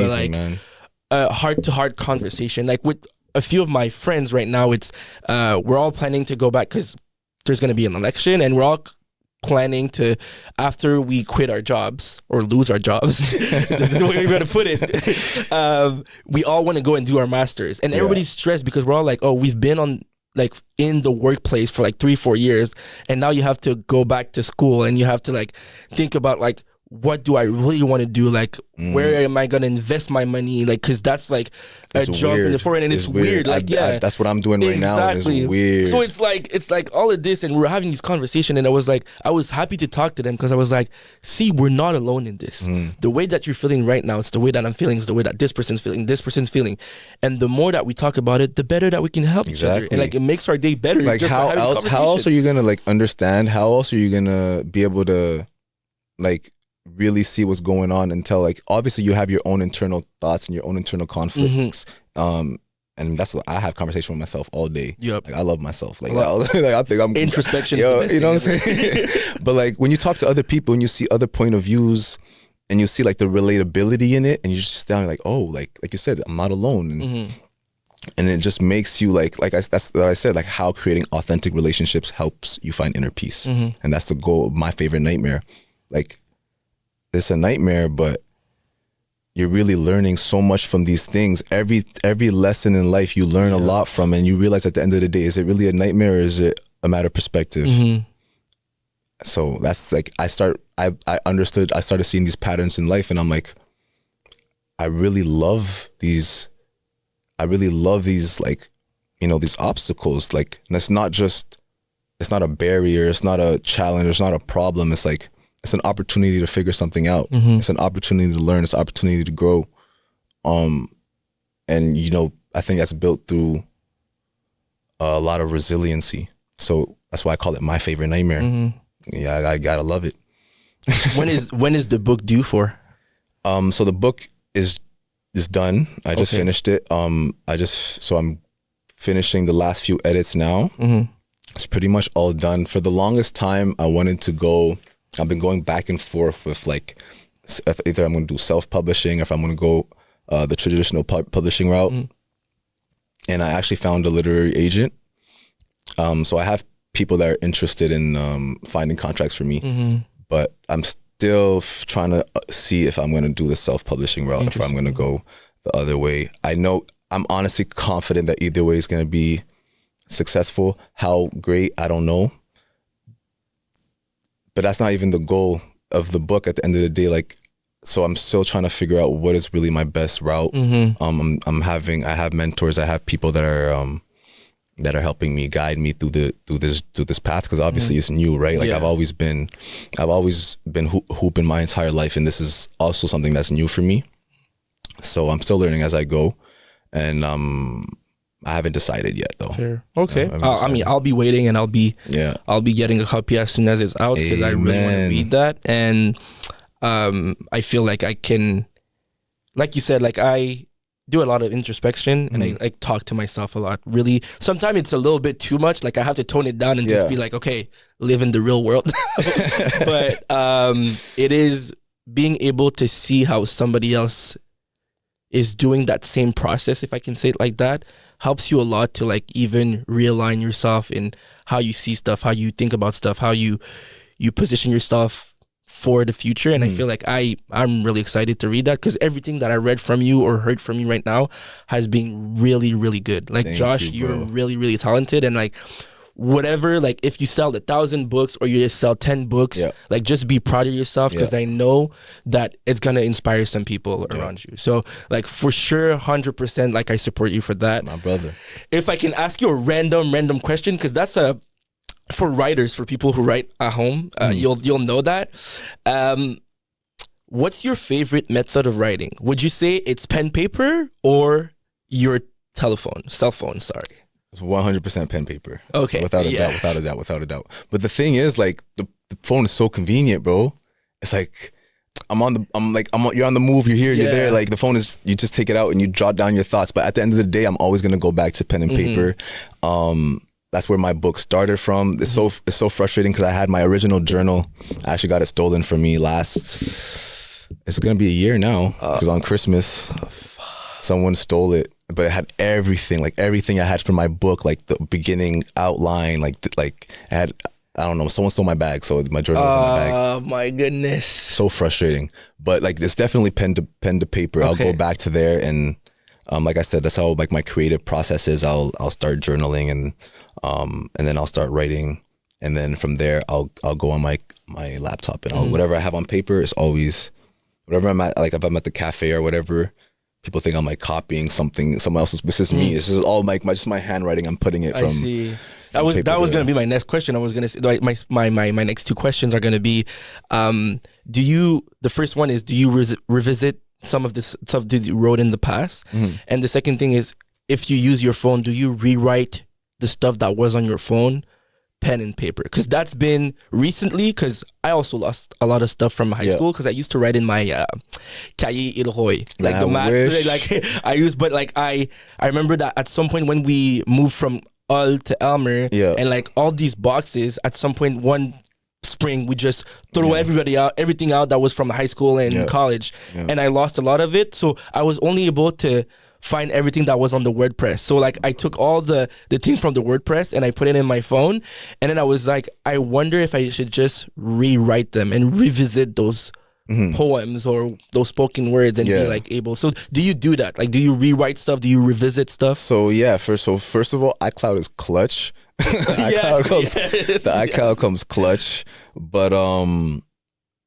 S1: a heart-to-heart conversation. Like, with a few of my friends right now, it's we're all planning to go back, because there's going to be an election, and we're all planning to, after we quit our jobs or lose our jobs, the way we're going to put it, we all want to go and do our masters, and everybody's stressed, because we're all like, oh, we've been on like in the workplace for like 3-4 years, and now you have to go back to school and you have to like think about like, what do I really want to do? Like, where am I going to invest my money? Like, because that's like a jump in the forward, and it's weird. Like,
S2: that's what I'm doing right now. It's weird.
S1: So it's like all of this, and we're having this conversation, and I was happy to talk to them because I was like, see, we're not alone in this. The way that you're feeling right now, it's the way that I'm feeling, it's the way that this person's feeling. And the more that we talk about it, the better that we can help each other. And like, it makes our day better.
S2: Like, how else are you going to like understand? How else are you going to be able to like really see what's going on until like, obviously you have your own internal thoughts and your own internal conflicts. And that's what I have conversation with myself all day.
S1: Yep.
S2: Like, I love myself. Like, I think I'm
S1: introspection.
S2: You know what I'm saying? But like, when you talk to other people and you see other point of views and you see like the relatability in it, and you just down like, oh, like you said, I'm not alone. And it just makes you that's what I said, like how creating authentic relationships helps you find inner peace. And that's the goal of my favorite nightmare. Like, it's a nightmare, but you're really learning so much from these things. Every lesson in life you learn a lot from, and you realize at the end of the day, is it really a nightmare or is it a matter of perspective? So that's like, I started seeing these patterns in life, and I'm like, I really love these like, you know, these obstacles. Like, and it's not a barrier, it's not a challenge, it's not a problem. It's like, it's an opportunity to figure something out. It's an opportunity to learn. It's an opportunity to grow. And, you know, I think that's built through a lot of resiliency. So that's why I call it my favorite nightmare. Yeah, I gotta love it.
S1: When is the book due for?
S2: So the book is done. I just finished it. I'm finishing the last few edits now. It's pretty much all done. For the longest time, I've been going back and forth with like, either I'm going to do self-publishing or if I'm going to go the traditional publishing route. And I actually found a literary agent. So I have people that are interested in finding contracts for me. But I'm still trying to see if I'm going to do the self-publishing route, if I'm going to go the other way. I'm honestly confident that either way is going to be successful. How great, I don't know. But that's not even the goal of the book at the end of the day. Like, so I'm still trying to figure out what is really my best route. I have mentors, I have people that are helping me, guide me through this path, because obviously it's new, right? Like, I've always been hooping my entire life, and this is also something that's new for me. So I'm still learning as I go, and I haven't decided yet, though.
S1: Fair. Okay. I mean, I'll be waiting, and I'll be getting a copy as soon as it's out, because I really want to read that. And I feel like I can, like you said, like I do a lot of introspection, and I talk to myself a lot. Really, sometimes it's a little bit too much. Like, I have to tone it down and just be like, okay, live in the real world. But it is being able to see how somebody else is doing that same process, if I can say it like that, helps you a lot to like even realign yourself in how you see stuff, how you think about stuff, how you position yourself for the future. And I feel like I'm really excited to read that, because everything that I read from you or heard from you right now has been really, really good. Like, Josh, you're really, really talented, and like, whatever, like if you sell 1,000 books or you just sell 10 books, like just be proud of yourself, because I know that it's gonna inspire some people around you. So like, for sure, 100%, like I support you for that,
S2: my brother.
S1: If I can ask you a random question, because that's for writers, for people who write at home, you'll know that. What's your favorite method of writing? Would you say it's pen paper or your cell phone? Sorry.
S2: It's 100% pen paper.
S1: Okay.
S2: Without a doubt. But the thing is, like, the phone is so convenient, bro. It's like, you're on the move, you're here, you're there. Like, the phone is, you just take it out and you jot down your thoughts. But at the end of the day, I'm always going to go back to pen and paper. That's where my book started from. It's so frustrating, because I had my original journal. I actually got it stolen from me it's going to be a year now, because on Christmas, someone stole it. But it had everything I had from my book, like the beginning outline, like I had, I don't know, someone stole my bag, so my journal was in my bag.
S1: Oh my goodness.
S2: So frustrating. But like, it's definitely pen to paper. Okay. I'll go back to there, and like I said, that's how like my creative process is. I'll start journaling and then I'll start writing, and then from there I'll go on my laptop and whatever I have on paper is always whatever I'm at. Like if I'm at the cafe or whatever, people think I'm like copying someone else's. This is me. This is all just my handwriting. I'm putting it from.
S1: I see. That was going to be my next question. I was going to say like my next two questions are going to be, the first one is, do you revisit some of this stuff that you wrote in the past? And the second thing is, if you use your phone, do you rewrite the stuff that was on your phone, pen and paper? Because that's been recently, because I also lost a lot of stuff from high school, because I used to write in my cahier ilhoy, like the math, like I used, but like I remember that at some point when we moved from Hull to Elmer, and like all these boxes, at some point one spring we just throw everything out that was from high school and college, and I lost a lot of it, so I was only able to find everything that was on the WordPress. So like I took all the thing from the WordPress and I put it in my phone, and then I was like, I wonder if I should just rewrite them and revisit those poems or those spoken words and be like able. So do you do that? Like, do you rewrite stuff? Do you revisit stuff?
S2: So yeah, first of all, iCloud is clutch. The iCloud comes clutch. But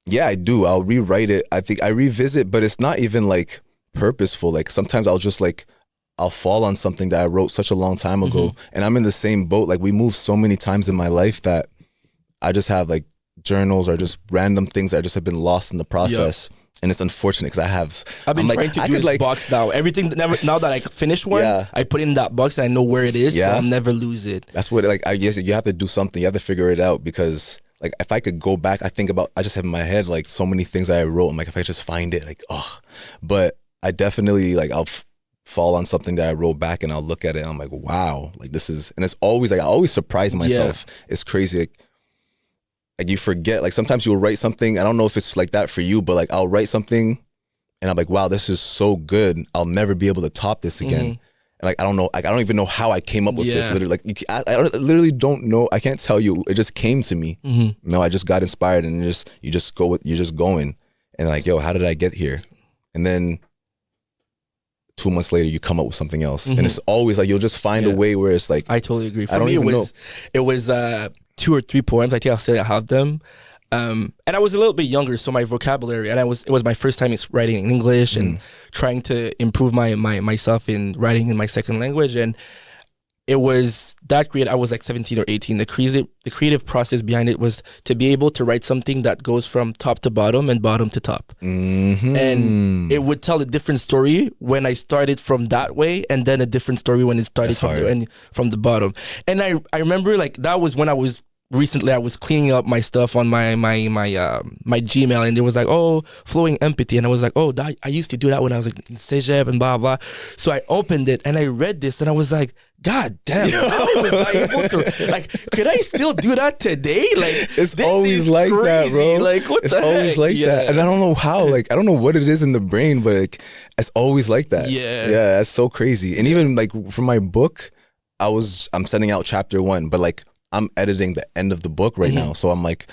S2: yeah, I do. I'll rewrite it. I think I revisit, but it's not even like purposeful. Like sometimes I'll fall on something that I wrote such a long time ago, and I'm in the same boat. Like we moved so many times in my life that I just have like journals or just random things that just have been lost in the process. And it's unfortunate because
S1: I've been trying to do this box now. Everything now that I finish one, I put in that box and I know where it is, so I'll never lose it.
S2: That's what I guess you have to do something. You have to figure it out, because like if I could go back, I just have in my head like so many things that I wrote. I'm like, if I just find it, like but I definitely like I'll fall on something that I wrote back and I'll look at it and I'm like, wow, like this is, and it's always like I always surprise myself. It's crazy. Like you forget, like sometimes you'll write something, I don't know if it's like that for you, but like I'll write something and I'm like, wow, this is so good, I'll never be able to top this again. And like I don't know, like I don't even know how I came up with this. Literally, like I literally don't know. I can't tell you. It just came to me. No, I just got inspired, and you're just going, and like, yo, how did I get here? And then 2 months later, you come up with something else, and it's always like you'll just find a way where it's like.
S1: I totally agree. For me, it was 2 or 3 poems. I think I'll say I have them. And I was a little bit younger, so my vocabulary, and it was my first time writing in English and trying to improve myself in writing in my second language. And it was that creative. I was like 17 or 18. The creative process behind it was to be able to write something that goes from top to bottom and bottom to top. And it would tell a different story when I started from that way, and then a different story when it started from the bottom. And I remember like that was when I was cleaning up my stuff on my Gmail, and there was like, oh, flowing empathy, and I was like, oh, I used to do that when I was like in Cégep and blah blah. So I opened it and I read this and I was like, God damn, how was I able to, like, could I still do that today? Like,
S2: it's always like crazy. That, bro.
S1: Like, what
S2: it's
S1: the heck?
S2: Always like that, and I don't know how. Like, I don't know what it is in the brain, but like, it's always like that. Yeah, that's so crazy. And even like for my book, I'm sending out chapter 1, but like I'm editing the end of the book right now. So I'm like,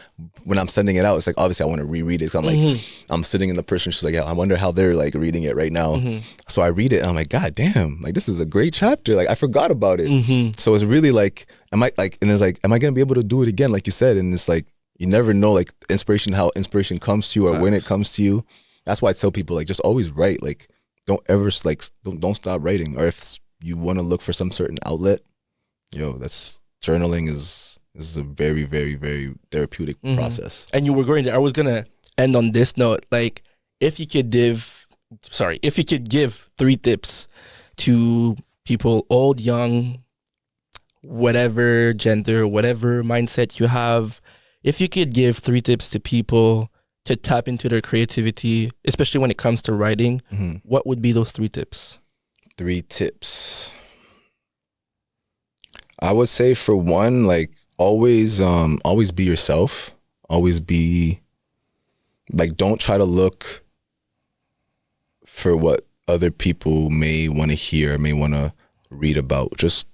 S2: when I'm sending it out, it's like, obviously I want to reread it. So I'm like, I'm sitting in the person, she's like, yeah, I wonder how they're like reading it right now. So I read it and I'm like, God damn, like this is a great chapter. Like I forgot about it. So it's really like, am I going to be able to do it again? Like you said, and it's like, you never know like how inspiration comes to you or when it comes to you. That's why I tell people like, just always write. Like don't ever like, don't stop writing. Or if you want to look for some certain outlet, journaling is a very, very, very therapeutic process.
S1: And you were going there. I was gonna end on this note. Like, if you could give 3 tips to people, old, young, whatever gender, whatever mindset you have, if you could give 3 tips to people to tap into their creativity, especially when it comes to writing, what would be those 3 tips?
S2: 3 tips. I would say for one, like always be yourself. Always be like, don't try to look for what other people may want to hear, may want to read about. Just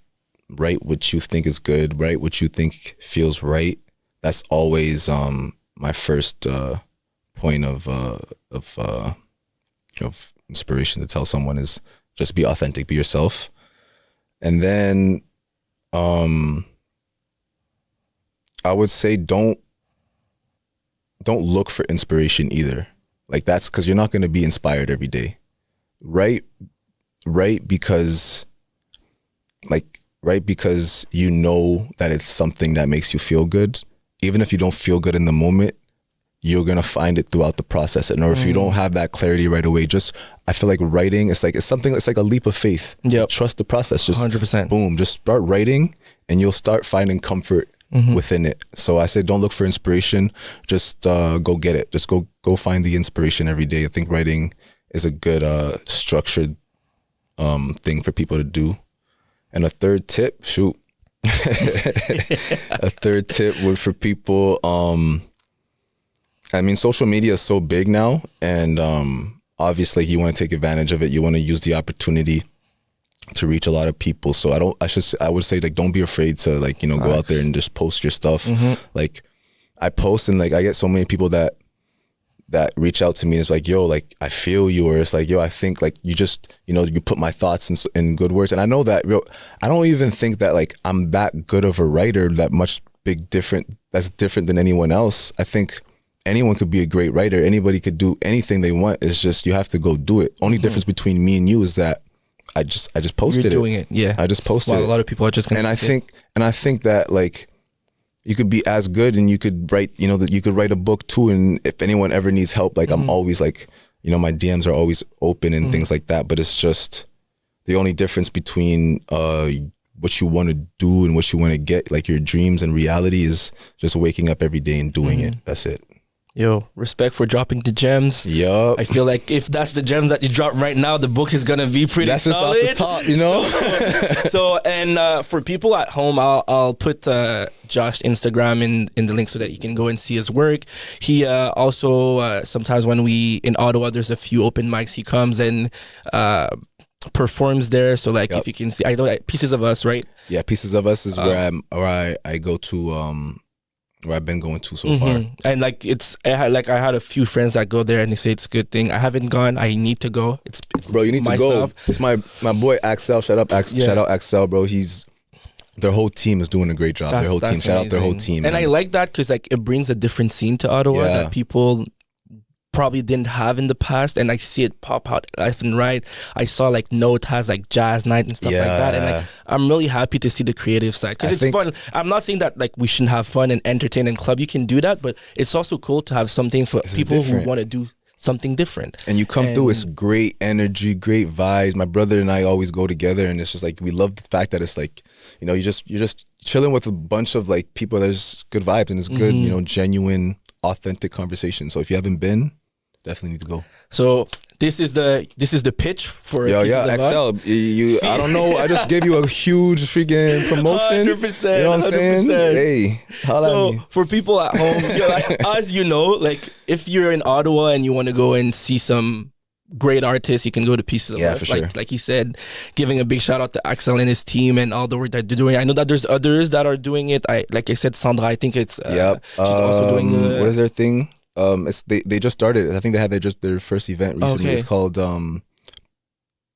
S2: write what you think is good. Write what you think feels right. That's always my first point of inspiration to tell someone is just be authentic, be yourself. And then I would say don't look for inspiration either. Like, that's because you're not going to be inspired every day. Right because you know that it's something that makes you feel good. Even if you don't feel good in the moment, you're going to find it throughout the process. And or if you don't have that clarity right away, I feel like writing, it's like a leap of faith.
S1: Yep.
S2: Trust the process. Just
S1: 100%.
S2: Boom, just start writing and you'll start finding comfort within it. So I say don't look for inspiration, just go get it. Just go find the inspiration every day. I think writing is a good structured thing for people to do. And a third tip, would for people, I mean, social media is so big now, and obviously you want to take advantage of it. You want to use the opportunity to reach a lot of people. So I would say, like, don't be afraid to, like, you know, go out there and just post your stuff. Like, I post and, like, I get so many people that reach out to me and it's like, yo, like, I feel you, or it's like, yo, I think, like, you just, you know, you put my thoughts in good words. And I know that, I don't even think that, like, I'm that good of a writer, that's different than anyone else. I think anyone could be a great writer. Anybody could do anything they want. It's just, you have to go do it. Only difference between me and you is that I just posted it.
S1: You're doing it. Yeah.
S2: I just posted it.
S1: A lot of people are just going to,
S2: and I think that, like, you could be as good and you could write, you know, that you could write a book too. And if anyone ever needs help, like, I'm always, like, you know, my DMs are always open and things like that. But it's just the only difference between what you want to do and what you want to get, like, your dreams and reality, is just waking up every day and doing it. That's it.
S1: Yo, respect for dropping the gems.
S2: Yup.
S1: I feel like if that's the gems that you drop right now, the book is gonna be pretty solid.
S2: That's just off the top, you know.
S1: So and for people at home, I'll put Josh's Instagram in the link so that you can go and see his work. He also sometimes when we in Ottawa, there's a few open mics. He comes and performs there. So, like, if you can see, I know, like, Pieces of Us, right? Yeah,
S2: Pieces of Us is where I go to. Where I've been going to so far.
S1: And, like, I had a few friends that go there and they say it's a good thing. I haven't gone. I need to go. It's
S2: bro, you need myself. To go. It's my boy Axel. Shout out Axel, bro. Their whole team is doing a great job. Shout out their whole team.
S1: And I like that because, like, it brings a different scene to Ottawa that people probably didn't have in the past, and I see it pop out left and right. I saw, like, Note has, like, jazz night and stuff like that, and, like, I'm really happy to see the creative side because it's fun. I'm not saying that, like, we shouldn't have fun and entertain and club. You can do that, but it's also cool to have something for people who want to do something different.
S2: And you come through, it's great energy, great vibes. My brother and I always go together, and it's just, like, we love the fact that it's, like, you know, you're just chilling with a bunch of, like, people. There's good vibes and it's good, you know, genuine, authentic conversation. So if you haven't been, definitely need to go. So
S1: this is the pitch for
S2: XL. I don't know. I just gave you a huge freaking promotion.
S1: 100%.
S2: You know what I'm saying? Hey, holla at me.
S1: For people at home, like, as you know, like, if you're in Ottawa and you want to go and see some great artists, you can go to Pieces of Us.
S2: For sure.
S1: Like he said, giving a big shout out to Axel and his team and all the work that they're doing. I know that there's others that are doing it. Like I said, Sandra, I think it's she's also doing
S2: what is their thing? They just started. I think they had their first event recently. It's called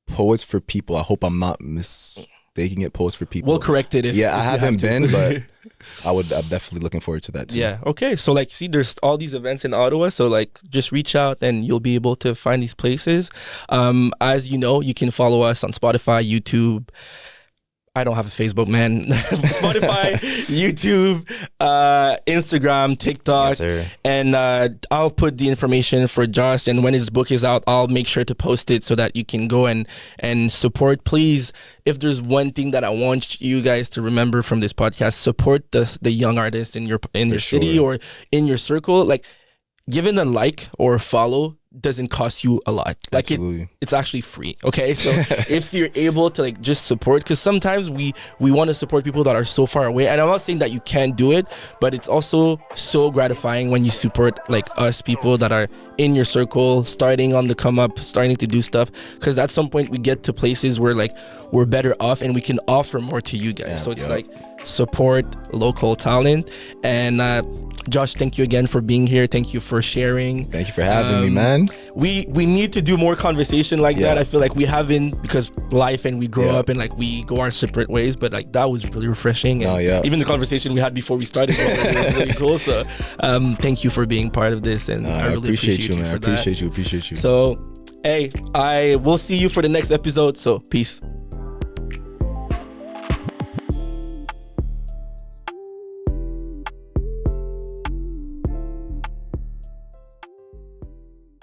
S2: Poets for People. I hope I'm not mistaking it. Poets for People.
S1: We'll correct it.
S2: I haven't been, but I'm definitely looking forward to that too.
S1: Yeah. Okay. So, like, see, there's all these events in Ottawa. So, like, just reach out and you'll be able to find these places. As you know, you can follow us on Spotify, YouTube. I don't have a Facebook, man. Spotify, YouTube, Instagram, TikTok.
S2: Yes,
S1: and I'll put the information for Josh. And when his book is out, I'll make sure to post it so that you can go and support. Please, if there's one thing that I want you guys to remember from this podcast, support the young artists in your city or in your circle. Like, giving a like or a follow doesn't cost you a lot. Like, it's actually free. Okay, so if you're able to, like, just support, because sometimes we want to support people that are so far away, and I'm not saying that you can't do it, but it's also so gratifying when you support, like, us, people that are in your circle, starting on the come up, starting to do stuff, because at some point we get to places where, like, we're better off and we can offer more to you guys. So it's like, support local talent. And Josh, thank you again for being here. Thank you for sharing.
S2: Thank you for having me, man.
S1: We need to do more conversation like that. I feel like we haven't, because life and we grow up and like we go our separate ways, but like that was really refreshing. And even the conversation we had before we started was really cool. So thank you for being part of this, and I really appreciate you, man.
S2: I appreciate you.
S1: So hey, I will see you for the next episode. So peace.